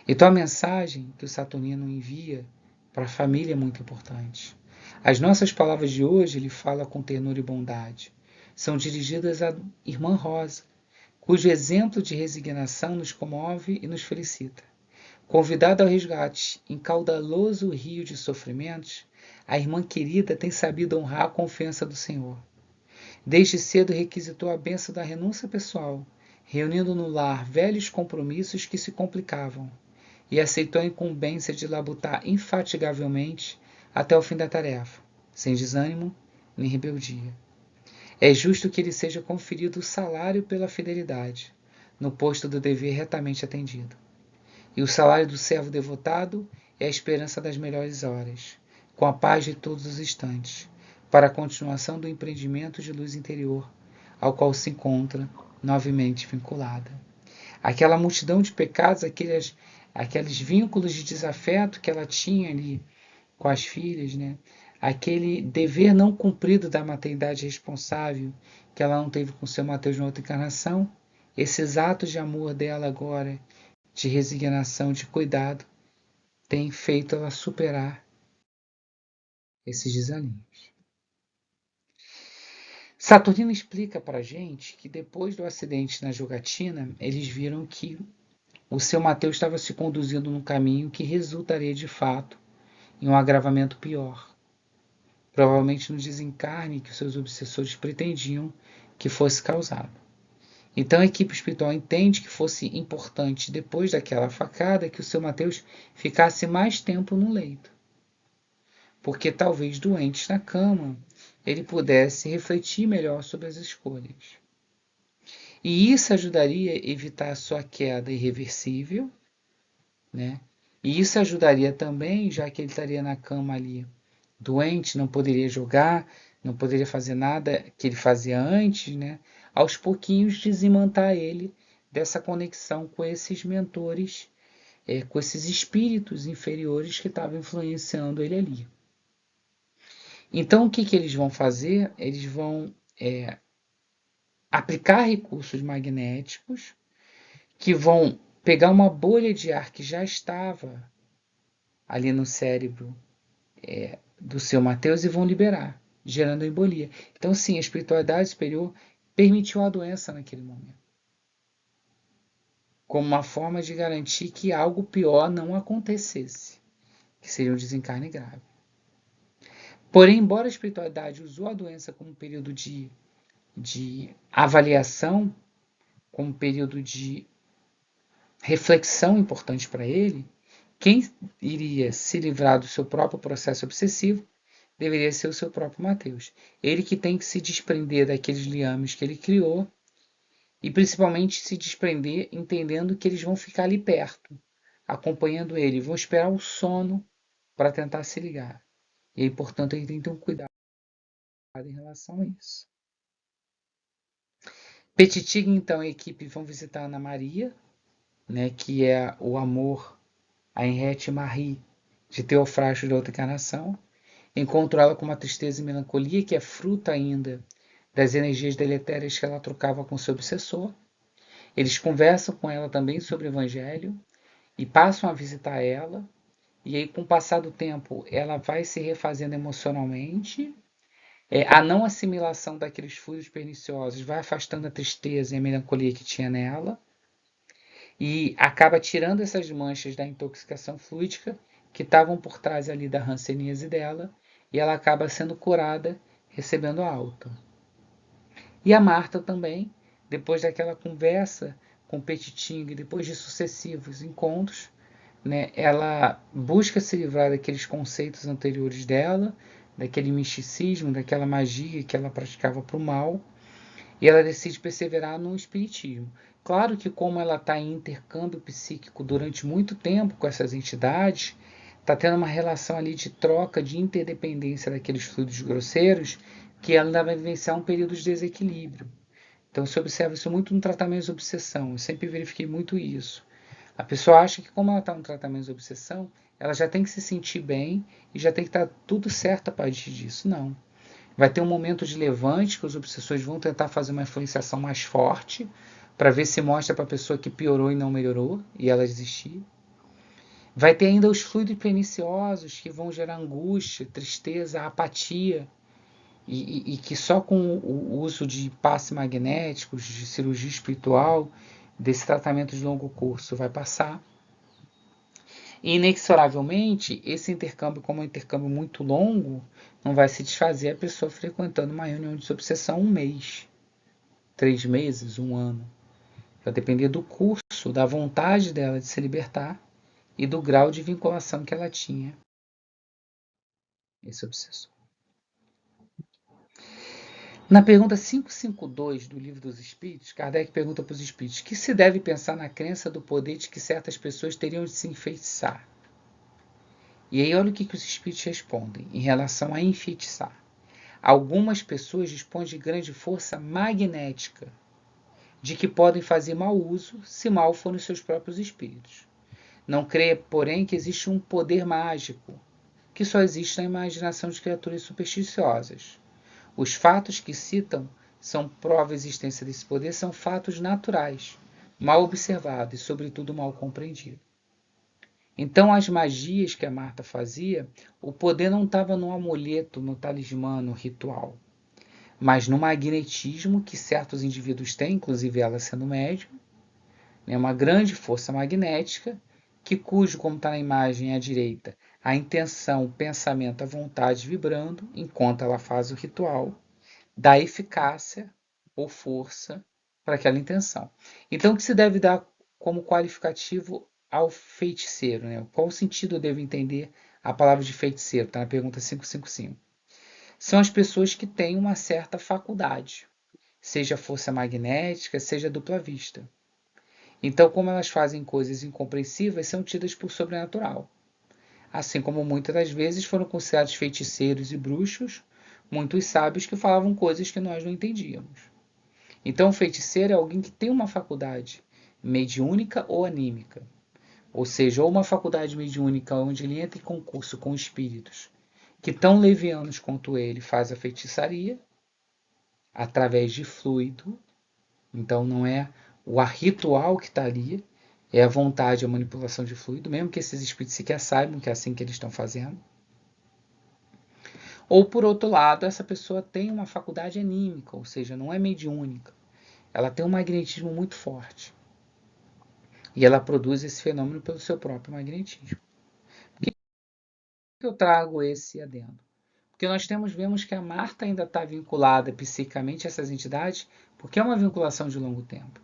Speaker 1: Então a mensagem que o Saturnino envia para a família é muito importante. As nossas palavras de hoje ele fala com ternura e bondade. São dirigidas à irmã Rosa, cujo exemplo de resignação nos comove e nos felicita. Convidada ao resgate em caudaloso rio de sofrimentos, a irmã querida tem sabido honrar a confiança do Senhor. Desde cedo requisitou a bênção da renúncia pessoal, reunindo no lar velhos compromissos que se complicavam, e aceitou a incumbência de labutar infatigavelmente até o fim da tarefa, sem desânimo nem rebeldia. É justo que lhe seja conferido o salário pela fidelidade, no posto do dever retamente atendido. E o salário do servo devotado é a esperança das melhores horas, com a paz de todos os instantes, para a continuação do empreendimento de luz interior, ao qual se encontra novamente vinculada. Aquela multidão de pecados, aqueles vínculos de desafeto que ela tinha ali com as filhas, né? Aquele dever não cumprido da maternidade responsável que ela não teve com seu Mateus na outra encarnação, esses atos de amor dela agora, de resignação, de cuidado, tem feito ela superar esses desalinhos. Saturnino explica para a gente que depois do acidente na jogatina, eles viram que o seu Mateus estava se conduzindo num caminho que resultaria de fato em um agravamento pior, provavelmente no desencarne que os seus obsessores pretendiam que fosse causado. Então a equipe espiritual entende que fosse importante, depois daquela facada, que o seu Mateus ficasse mais tempo no leito, porque talvez doente na cama ele pudesse refletir melhor sobre as escolhas. E isso ajudaria a evitar a sua queda irreversível, né? E isso ajudaria também, já que ele estaria na cama ali doente, não poderia jogar, não poderia fazer nada que ele fazia antes, né? Aos pouquinhos desimantar ele dessa conexão com esses mentores, com esses espíritos inferiores que estavam influenciando ele ali. Então o que eles vão fazer? Eles vão aplicar recursos magnéticos que vão pegar uma bolha de ar que já estava ali no cérebro do seu Mateus e vão liberar, gerando embolia. Então, sim, a espiritualidade superior permitiu a doença naquele momento, como uma forma de garantir que algo pior não acontecesse, que seria um desencarne grave. Porém, embora a espiritualidade usou a doença como um período de avaliação, como um período de reflexão importante para ele, quem iria se livrar do seu próprio processo obsessivo deveria ser o seu próprio Mateus. Ele que tem que se desprender daqueles liames que ele criou e principalmente se desprender entendendo que eles vão ficar ali perto, acompanhando ele, vão esperar o sono para tentar se ligar. E aí, portanto, ele tem que ter um cuidado em relação a isso. Petitig, então, a equipe vão visitar a Ana Maria, né, que é o amor, a Henriette Marie de Teofrasto da outra encarnação. Encontro ela com uma tristeza e melancolia que é fruto ainda das energias deletérias que ela trocava com seu obsessor. Eles conversam com ela também sobre o Evangelho e passam a visitar ela. E aí, com o passar do tempo, ela vai se refazendo emocionalmente. A não assimilação daqueles fluidos perniciosos vai afastando a tristeza e a melancolia que tinha nela. E acaba tirando essas manchas da intoxicação fluídica que estavam por trás ali da hanseníase dela. E ela acaba sendo curada, recebendo a alta. E a Marta também, depois daquela conversa com Petiting, depois de sucessivos encontros, né, ela busca se livrar daqueles conceitos anteriores dela, daquele misticismo, daquela magia que ela praticava para o mal, e ela decide perseverar no espiritismo. Claro que como ela está em intercâmbio psíquico durante muito tempo com essas entidades, está tendo uma relação ali de troca, de interdependência daqueles fluidos grosseiros, que ela ainda vai vivenciar um período de desequilíbrio. Então se observa isso muito no tratamento de obsessão, eu sempre verifiquei muito isso. A pessoa acha que como ela está no tratamento de obsessão, ela já tem que se sentir bem e já tem que estar tudo certo a partir disso. Não. Vai ter um momento de levante que os obsessores vão tentar fazer uma influenciação mais forte para ver se mostra para a pessoa que piorou e não melhorou e ela desistir. Vai ter ainda os fluidos perniciosos que vão gerar angústia, tristeza, apatia e que só com o uso de passes magnéticos, de cirurgia espiritual, desse tratamento de longo curso vai passar. E inexoravelmente, esse intercâmbio, como é um intercâmbio muito longo, não vai se desfazer a pessoa frequentando uma reunião de obsessão 1 mês, 3 meses, 1 ano. Vai depender do curso, da vontade dela de se libertar e do grau de vinculação que ela tinha esse obsessor. Na pergunta 552 do Livro dos Espíritos, Kardec pergunta para os espíritos que se deve pensar na crença do poder de que certas pessoas teriam de se enfeitiçar. E aí olha o que os espíritos respondem em relação a enfeitiçar. Algumas pessoas dispõem de grande força magnética, de que podem fazer mau uso, se mal forem seus próprios espíritos. Não creia, porém, que existe um poder mágico, que só existe na imaginação de criaturas supersticiosas. Os fatos que citam são prova da existência desse poder, são fatos naturais, mal observados e, sobretudo, mal compreendidos. Então, as magias que a Marta fazia, o poder não estava no amuleto, no talismã, no ritual, mas no magnetismo que certos indivíduos têm, inclusive ela sendo médium, né, uma grande força magnética, cujo, como está na imagem à direita, a intenção, o pensamento, a vontade vibrando, enquanto ela faz o ritual, dá eficácia ou força para aquela intenção. Então, o que se deve dar como qualificativo ao feiticeiro? Né? Qual o sentido eu devo entender a palavra de feiticeiro? Está na pergunta 555. São as pessoas que têm uma certa faculdade, seja força magnética, seja dupla vista. Então, como elas fazem coisas incompreensíveis, são tidas por sobrenatural. Assim como muitas das vezes foram considerados feiticeiros e bruxos, muitos sábios que falavam coisas que nós não entendíamos. Então, o feiticeiro é alguém que tem uma faculdade mediúnica ou anímica, ou seja, ou uma faculdade mediúnica onde ele entra em concurso com espíritos que tão levianos quanto ele faz a feitiçaria, através de fluido. Então, não é o ritual que está ali, é a vontade, a manipulação de fluido, mesmo que esses espíritos sequer saibam que é assim que eles estão fazendo. Ou, por outro lado, essa pessoa tem uma faculdade anímica, ou seja, não é mediúnica. Ela tem um magnetismo muito forte. E ela produz esse fenômeno pelo seu próprio magnetismo. Por que eu trago esse adendo? Porque nós vemos que a Marta ainda está vinculada psiquicamente a essas entidades, porque é uma vinculação de longo tempo.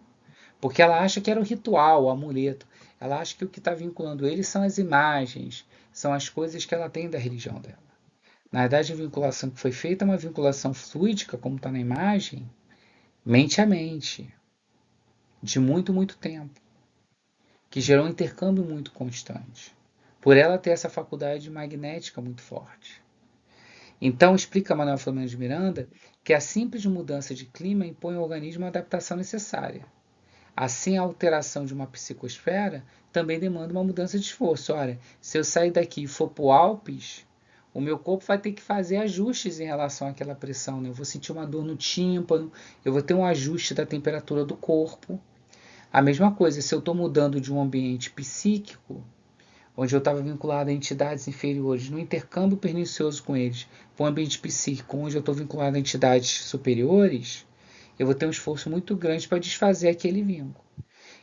Speaker 1: Porque ela acha que era o ritual, o amuleto. Ela acha que o que está vinculando eles são as imagens, são as coisas que ela tem da religião dela. Na verdade, a vinculação que foi feita é uma vinculação fluídica, como está na imagem, mente a mente, de muito, muito tempo, que gerou um intercâmbio muito constante, por ela ter essa faculdade magnética muito forte. Então, explica Manuel Filomeno de Miranda que a simples mudança de clima impõe ao organismo a adaptação necessária. Assim, a alteração de uma psicosfera também demanda uma mudança de esforço. Olha, se eu sair daqui e for para o Alpes, o meu corpo vai ter que fazer ajustes em relação àquela pressão. Né? Eu vou sentir uma dor no tímpano, eu vou ter um ajuste da temperatura do corpo. A mesma coisa, se eu estou mudando de um ambiente psíquico, onde eu estava vinculado a entidades inferiores, no intercâmbio pernicioso com eles, para um ambiente psíquico, onde eu estou vinculado a entidades superiores, eu vou ter um esforço muito grande para desfazer aquele vínculo.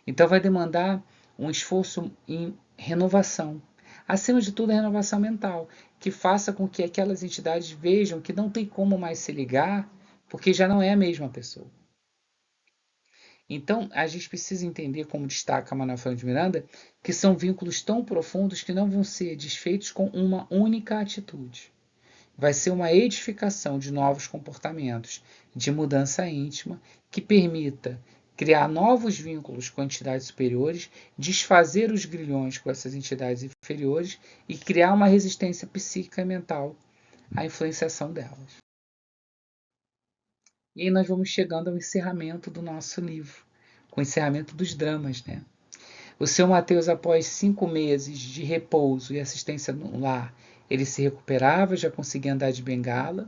Speaker 1: Então vai demandar um esforço em renovação. Acima de tudo, a renovação mental, que faça com que aquelas entidades vejam que não tem como mais se ligar, porque já não é a mesma pessoa. Então, a gente precisa entender, como destaca Manuel Filomeno de Miranda, que são vínculos tão profundos que não vão ser desfeitos com uma única atitude. Vai ser uma edificação de novos comportamentos, de mudança íntima, que permita criar novos vínculos com entidades superiores, desfazer os grilhões com essas entidades inferiores e criar uma resistência psíquica e mental à influenciação delas. E aí nós vamos chegando ao encerramento do nosso livro, com o encerramento dos dramas, né? O seu Mateus, após 5 meses de repouso e assistência no lar, ele se recuperava, já conseguia andar de bengala,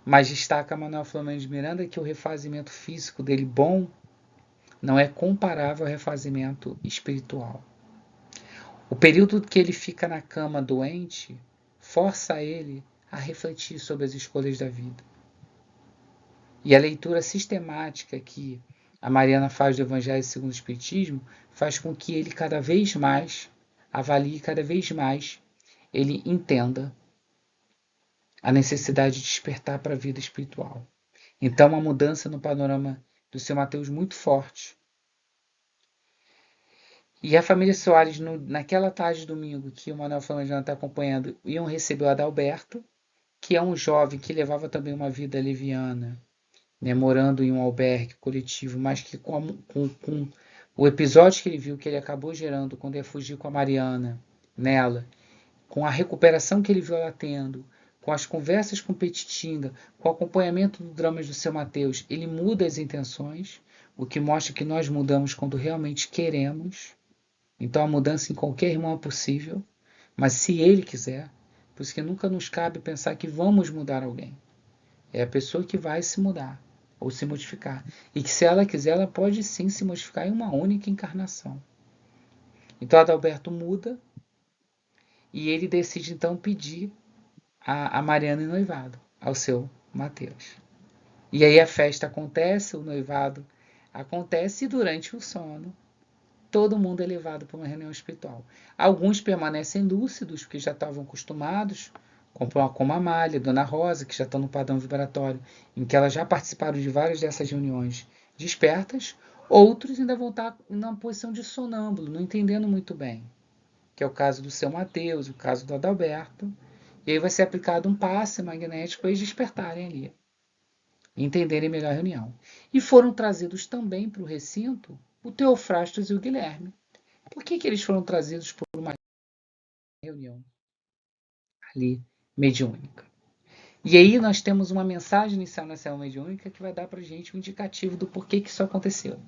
Speaker 1: mas destaca Manuel Filomeno de Miranda que o refazimento físico dele bom não é comparável ao refazimento espiritual. O período que ele fica na cama doente força ele a refletir sobre as escolhas da vida. E a leitura sistemática que a Mariana faz do Evangelho segundo o Espiritismo faz com que ele cada vez mais avalie, cada vez mais ele entenda a necessidade de despertar para a vida espiritual. Então, uma mudança no panorama do seu Mateus muito forte. E a família Soares, naquela tarde de domingo que o Manuel Flamejano está acompanhando, iam receber o Adalberto, que é um jovem que levava também uma vida leviana, né, morando em um albergue coletivo, mas que com o episódio que ele viu, que ele acabou gerando quando ia fugir com a Mariana nela, com a recuperação que ele viu ela tendo, com as conversas com Petitinga, com o acompanhamento do dramas do seu Mateus, ele muda as intenções, o que mostra que nós mudamos quando realmente queremos. Então a mudança em qualquer irmão é possível, mas se ele quiser, por isso que nunca nos cabe pensar que vamos mudar alguém. É a pessoa que vai se mudar ou se modificar. E que se ela quiser, ela pode sim se modificar em uma única encarnação. Então Adalberto muda e ele decide então pedir a Mariana em noivado, ao seu Mateus. E aí a festa acontece, o noivado acontece e durante o sono todo mundo é levado para uma reunião espiritual. Alguns permanecem lúcidos, porque já estavam acostumados, como a Amália, Dona Rosa, que já estão no padrão vibratório, em que elas já participaram de várias dessas reuniões despertas. Outros ainda vão estar numa posição de sonâmbulo, não entendendo muito bem, que é o caso do seu Mateus, o caso do Adalberto. E aí vai ser aplicado um passe magnético para eles despertarem ali, entenderem melhor a reunião. E foram trazidos também para o recinto o Teofrastos e o Guilherme. Por que eles foram trazidos por uma reunião ali mediúnica? E aí nós temos uma mensagem inicial nessa reunião mediúnica que vai dar para a gente um indicativo do porquê que isso aconteceu.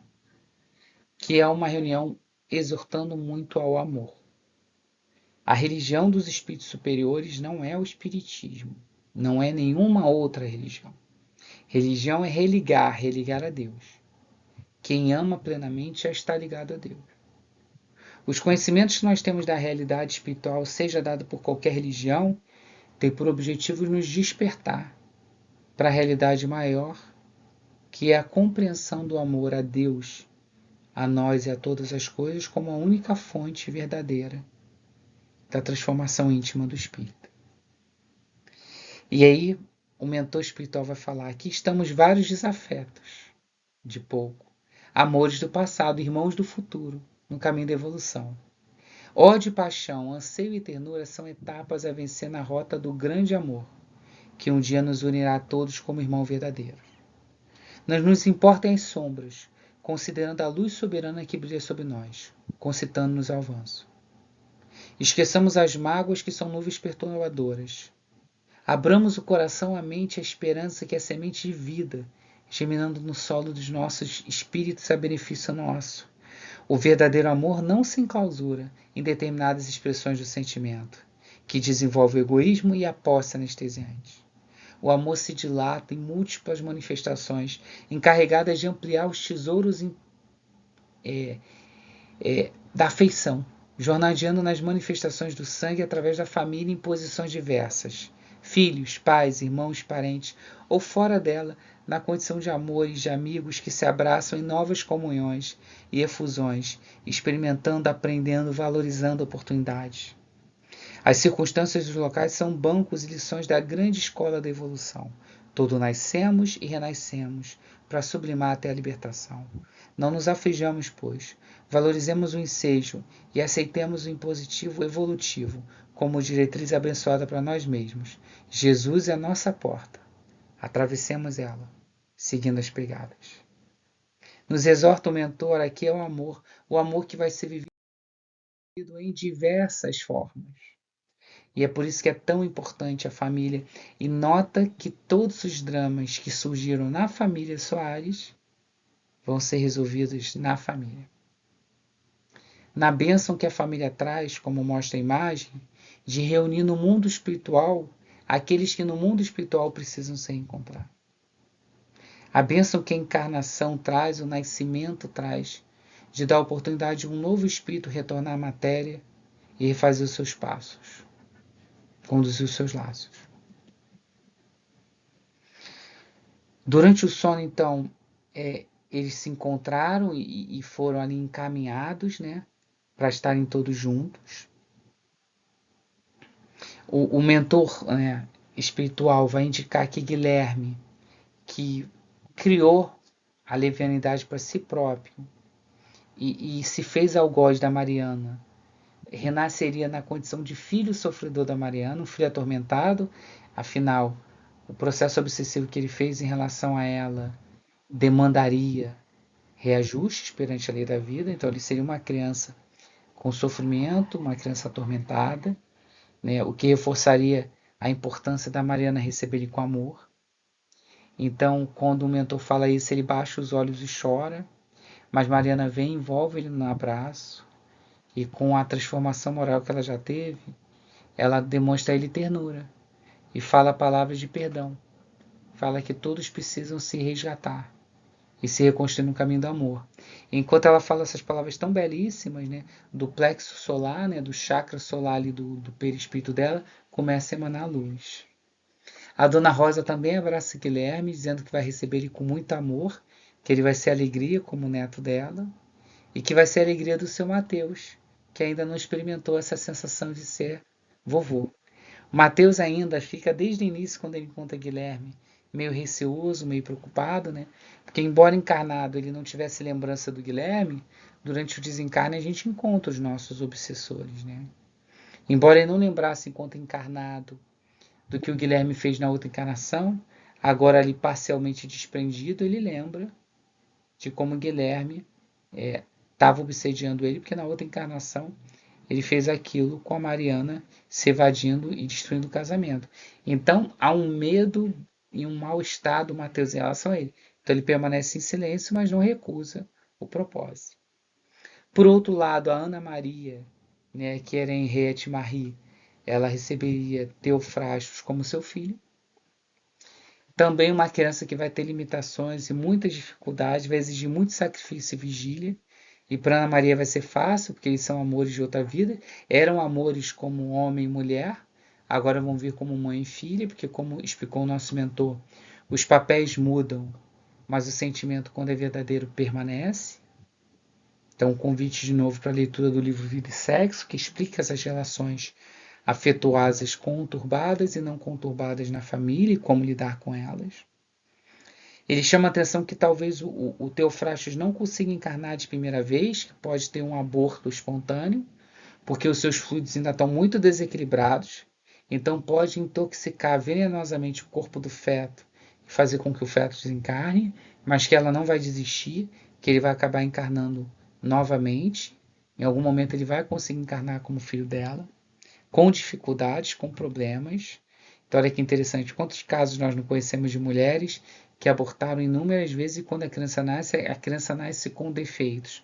Speaker 1: Que é uma reunião exortando muito ao amor. A religião dos espíritos superiores não é o espiritismo. Não é nenhuma outra religião. Religião é religar a Deus. Quem ama plenamente já está ligado a Deus. Os conhecimentos que nós temos da realidade espiritual, seja dado por qualquer religião, tem por objetivo nos despertar para a realidade maior, que é a compreensão do amor a Deus, a nós e a todas as coisas, como a única fonte verdadeira da transformação íntima do espírito. E aí, o mentor espiritual vai falar: aqui estamos vários desafetos, de pouco, amores do passado, irmãos do futuro, no caminho da evolução. Ódio e paixão, anseio e ternura são etapas a vencer na rota do grande amor, que um dia nos unirá a todos como irmão verdadeiro. Não nos importam as sombras, considerando a luz soberana que brilha sobre nós, concitando-nos ao avanço. Esqueçamos as mágoas que são nuvens perturbadoras. Abramos o coração, a mente e a esperança que é semente de vida, germinando no solo dos nossos espíritos a benefício nosso. O verdadeiro amor não se enclausura em determinadas expressões do sentimento, que desenvolve o egoísmo e a posse anestesiante. O amor se dilata em múltiplas manifestações, encarregadas de ampliar os tesouros da afeição, jornadeando nas manifestações do sangue através da família em posições diversas, filhos, pais, irmãos, parentes, ou fora dela, na condição de amores, de amigos que se abraçam em novas comunhões e efusões, experimentando, aprendendo, valorizando oportunidades. As circunstâncias dos locais são bancos e lições da grande escola da evolução. Todo nascemos e renascemos, para sublimar até a libertação. Não nos aflijamos, pois. Valorizemos o ensejo e aceitemos o impositivo evolutivo como diretriz abençoada para nós mesmos. Jesus é a nossa porta. Atravessemos ela, seguindo as pegadas. Nos exorta o mentor aqui é o amor que vai ser vivido em diversas formas. E é por isso que é tão importante a família. E nota que todos os dramas que surgiram na família Soares vão ser resolvidos na família. na bênção que a família traz, como mostra a imagem, de reunir no mundo espiritual aqueles que no mundo espiritual precisam se encontrar. A bênção que a encarnação traz, o nascimento traz, de dar a oportunidade de um novo espírito retornar à matéria e refazer os seus passos, conduzir os seus laços. Durante o sono, então, eles se encontraram e foram ali encaminhados, né, para estarem todos juntos. O mentor, né, espiritual vai indicar que Guilherme, que criou a levianidade para si próprio e se fez algoz da Mariana, renasceria na condição de filho sofredor da Mariana, um filho atormentado. Afinal, o processo obsessivo que ele fez em relação a ela demandaria reajustes perante a lei da vida, então ele seria uma criança com sofrimento, uma criança atormentada, né, o que reforçaria a importância da Mariana receber ele com amor. Então, quando o mentor fala isso, ele baixa os olhos e chora, mas Mariana vem e envolve ele no abraço, e com a transformação moral que ela já teve, ela demonstra a ele ternura e fala palavras de perdão. Fala que todos precisam se resgatar e se reconstruir no caminho do amor. Enquanto ela fala essas palavras tão belíssimas, né, do plexo solar, né, do chakra solar ali do perispírito dela, começa a emanar luz. A Dona Rosa também abraça Guilherme, dizendo que vai receber ele com muito amor, que ele vai ser alegria como neto dela, e que vai ser a alegria do seu Mateus, que ainda não experimentou essa sensação de ser vovô. Mateus ainda fica desde o início, quando ele encontra Guilherme, meio receoso, meio preocupado, né? Porque embora encarnado ele não tivesse lembrança do Guilherme, durante o desencarne a gente encontra os nossos obsessores, né? Embora ele não lembrasse enquanto encarnado do que o Guilherme fez na outra encarnação, agora ali parcialmente desprendido, ele lembra de como o Guilherme estava obsediando ele, porque na outra encarnação ele fez aquilo com a Mariana se evadindo e destruindo o casamento. Então há um medo e um mal-estar do Mateus em relação a ele. Então ele permanece em silêncio, mas não recusa o propósito. Por outro lado, a Ana Maria, né, que era Henriette Marie, ela receberia Teofrastos como seu filho. Também uma criança que vai ter limitações e muitas dificuldades, vai exigir muito sacrifício e vigília. E para Ana Maria vai ser fácil, porque eles são amores de outra vida. Eram amores como homem e mulher, agora vão vir como mãe e filha, porque, como explicou o nosso mentor, os papéis mudam, mas o sentimento, quando é verdadeiro, permanece. Então, um convite de novo para a leitura do livro Vida e Sexo, que explica essas relações afetuosas conturbadas e não conturbadas na família e como lidar com elas. Ele chama a atenção que talvez o Teofrastos não consiga encarnar de primeira vez, que pode ter um aborto espontâneo, porque os seus fluidos ainda estão muito desequilibrados, então pode intoxicar venenosamente o corpo do feto e fazer com que o feto desencarne, mas que ela não vai desistir, que ele vai acabar encarnando novamente. Em algum momento ele vai conseguir encarnar como filho dela, com dificuldades, com problemas. Então, olha que interessante, quantos casos nós não conhecemos de mulheres que abortaram inúmeras vezes e quando a criança nasce com defeitos.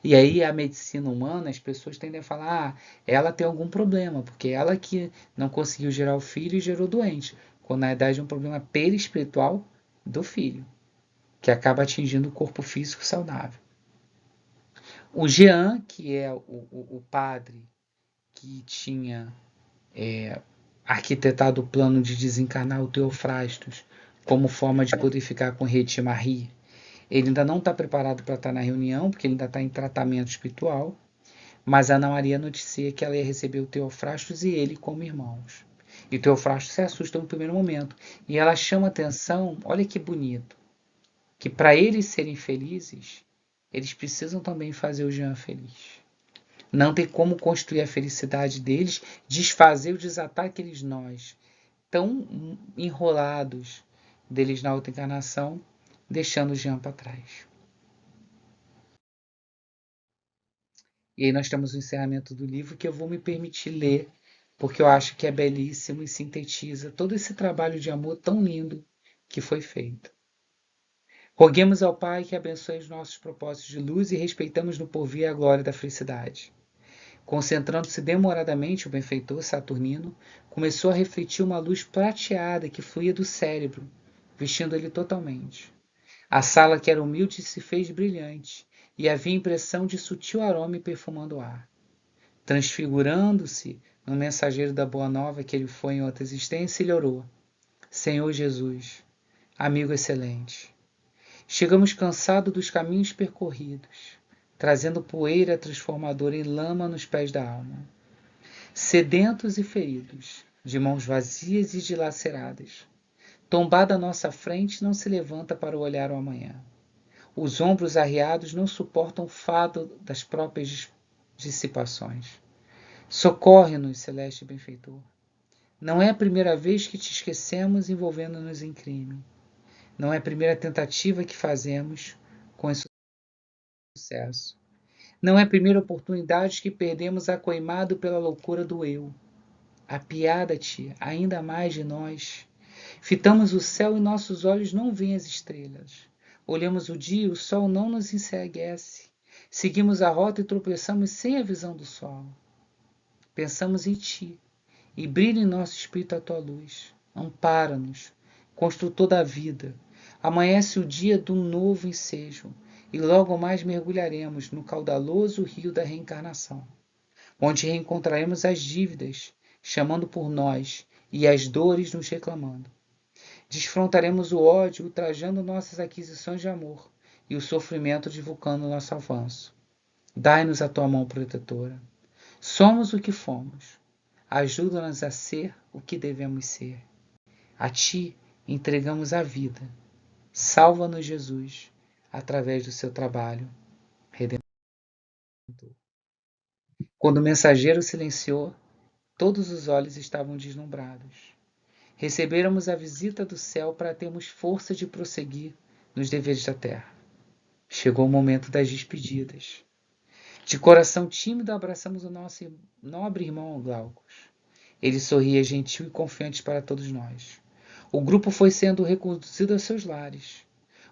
Speaker 1: E aí a medicina humana, as pessoas tendem a falar, ela tem algum problema, porque ela que não conseguiu gerar o filho e gerou doente, quando na verdade é um problema perispiritual do filho, que acaba atingindo o corpo físico saudável. O Jean, que é o padre que tinha arquitetado o plano de desencarnar o Teofrastos como forma de poder ficar com Henriette Marie, ele ainda não está preparado para estar na reunião, porque ele ainda está em tratamento espiritual, mas a Ana Maria noticia que ela ia receber o Teofrastos e ele como irmãos. E o Teofrastos se assusta no primeiro momento. E ela chama atenção, olha que bonito, que para eles serem felizes, eles precisam também fazer o Jean feliz. Não tem como construir a felicidade deles, desfazer o desatar aqueles nós tão enrolados deles na outra encarnação, deixando o Jean para trás. E aí nós temos o encerramento do livro que eu vou me permitir ler, porque eu acho que é belíssimo e sintetiza todo esse trabalho de amor tão lindo que foi feito. Roguemos ao Pai que abençoe os nossos propósitos de luz e respeitamos no porvir a glória da felicidade. Concentrando-se demoradamente, o benfeitor Saturnino começou a refletir uma luz prateada que fluía do cérebro, vestindo ele totalmente. A sala, que era humilde, se fez brilhante, e havia impressão de sutil aroma perfumando o ar. Transfigurando-se no mensageiro da boa nova que ele foi em outra existência, ele orou: Senhor Jesus, amigo excelente, chegamos cansados dos caminhos percorridos, trazendo poeira transformadora em lama nos pés da alma. Sedentos e feridos, de mãos vazias e dilaceradas, tombada à nossa frente não se levanta para olhar o amanhã. Os ombros arriados não suportam o fado das próprias dissipações. Socorre-nos, celeste benfeitor. Não é a primeira vez que te esquecemos envolvendo-nos em crime. Não é a primeira tentativa que fazemos com esse sucesso. Não é a primeira oportunidade que perdemos acoimado pela loucura do eu. Apiada-te ainda mais de nós. Fitamos o céu e nossos olhos não veem as estrelas. Olhamos o dia e o sol não nos enseguece. Seguimos a rota e tropeçamos sem a visão do sol. Pensamos em ti e brilha em nosso espírito a tua luz. Ampara-nos, construtor da vida. Amanhece o dia do novo ensejo e logo mais mergulharemos no caudaloso rio da reencarnação, onde reencontraremos as dívidas, chamando por nós, e as dores nos reclamando. Desfrontaremos o ódio, ultrajando nossas aquisições de amor, e o sofrimento divulgando nosso avanço. Dai-nos a tua mão protetora. Somos o que fomos. Ajuda-nos a ser o que devemos ser. A ti entregamos a vida. Salva-nos, Jesus, através do seu trabalho redentor. Quando o mensageiro silenciou, todos os olhos estavam deslumbrados. Recebêramos a visita do céu para termos força de prosseguir nos deveres da terra. Chegou o momento das despedidas. De coração tímido, abraçamos o nosso nobre irmão Glaucus. Ele sorria gentil e confiante para todos nós. O grupo foi sendo reconduzido aos seus lares.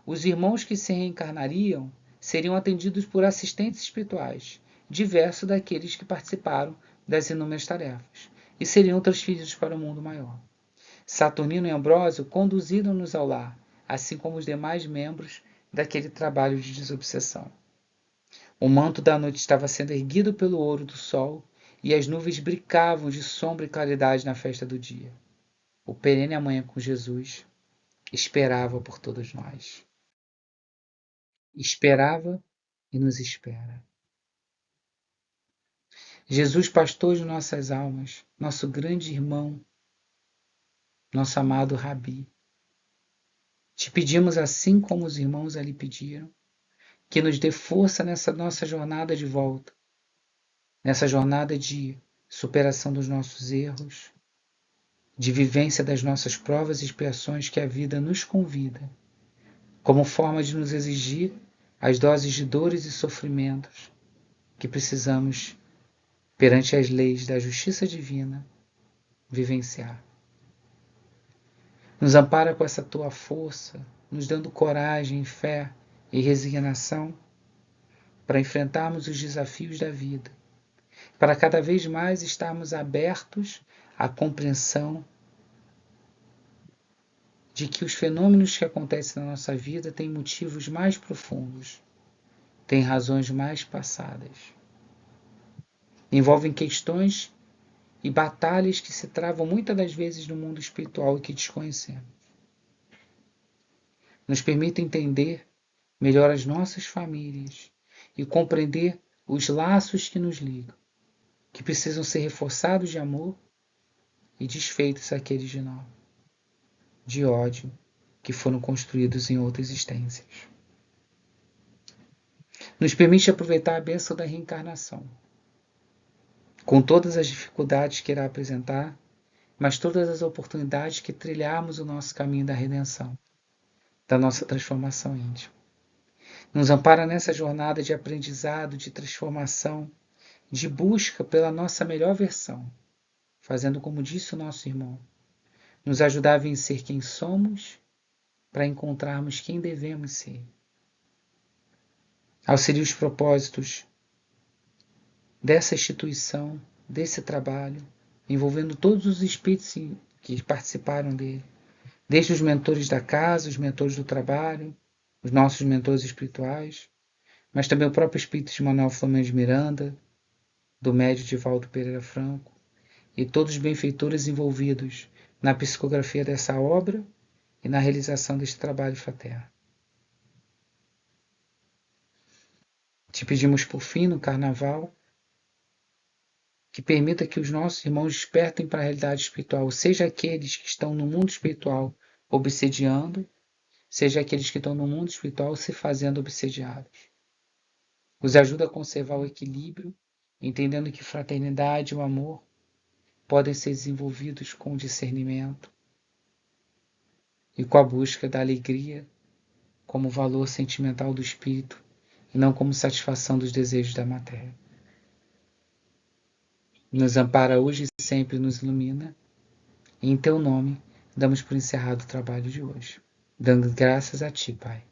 Speaker 1: Os irmãos que se reencarnariam seriam atendidos por assistentes espirituais, diversos daqueles que participaram das inúmeras tarefas, e seriam transferidos para o mundo maior. Saturnino e Ambrósio conduziram-nos ao lar, assim como os demais membros daquele trabalho de desobsessão. O manto da noite estava sendo erguido pelo ouro do sol, e as nuvens brincavam de sombra e claridade na festa do dia. O perene amanhã com Jesus esperava por todos nós. Esperava e nos espera. Jesus, pastor de nossas almas, nosso grande irmão, nosso amado Rabi, te pedimos, assim como os irmãos ali pediram, que nos dê força nessa nossa jornada de volta, nessa jornada de superação dos nossos erros, de vivência das nossas provas e expiações que a vida nos convida, como forma de nos exigir as doses de dores e sofrimentos que precisamos, perante as leis da justiça divina, vivenciar. Nos ampara com essa tua força, nos dando coragem, fé e resignação para enfrentarmos os desafios da vida, para cada vez mais estarmos abertos à compreensão de que os fenômenos que acontecem na nossa vida têm motivos mais profundos, têm razões mais passadas. Envolvem questões e batalhas que se travam muitas das vezes no mundo espiritual e que desconhecemos. Nos permite entender melhor as nossas famílias e compreender os laços que nos ligam, que precisam ser reforçados de amor e desfeitos aqueles de ódio que foram construídos em outras existências. Nos permite aproveitar a bênção da reencarnação, com todas as dificuldades que irá apresentar, mas todas as oportunidades que trilharmos o nosso caminho da redenção, da nossa transformação íntima. Nos ampara nessa jornada de aprendizado, de transformação, de busca pela nossa melhor versão, fazendo como disse o nosso irmão, nos ajudar a vencer quem somos, para encontrarmos quem devemos ser. Auxilie os propósitos dessa instituição, desse trabalho, envolvendo todos os espíritos que participaram dele, desde os mentores da casa, os mentores do trabalho, os nossos mentores espirituais, mas também o próprio espírito de Manuel Flamengo de Miranda, do médio Divaldo Pereira Franco, e todos os benfeitores envolvidos na psicografia dessa obra e na realização deste trabalho fraterno. Te pedimos, por fim, no Carnaval, que permita que os nossos irmãos despertem para a realidade espiritual, seja aqueles que estão no mundo espiritual obsediando, seja aqueles que estão no mundo espiritual se fazendo obsediados. Os ajuda a conservar o equilíbrio, entendendo que fraternidade e o amor podem ser desenvolvidos com discernimento e com a busca da alegria como valor sentimental do espírito e não como satisfação dos desejos da matéria. Nos ampara hoje e sempre nos ilumina. E em teu nome, damos por encerrado o trabalho de hoje, dando graças a ti, Pai.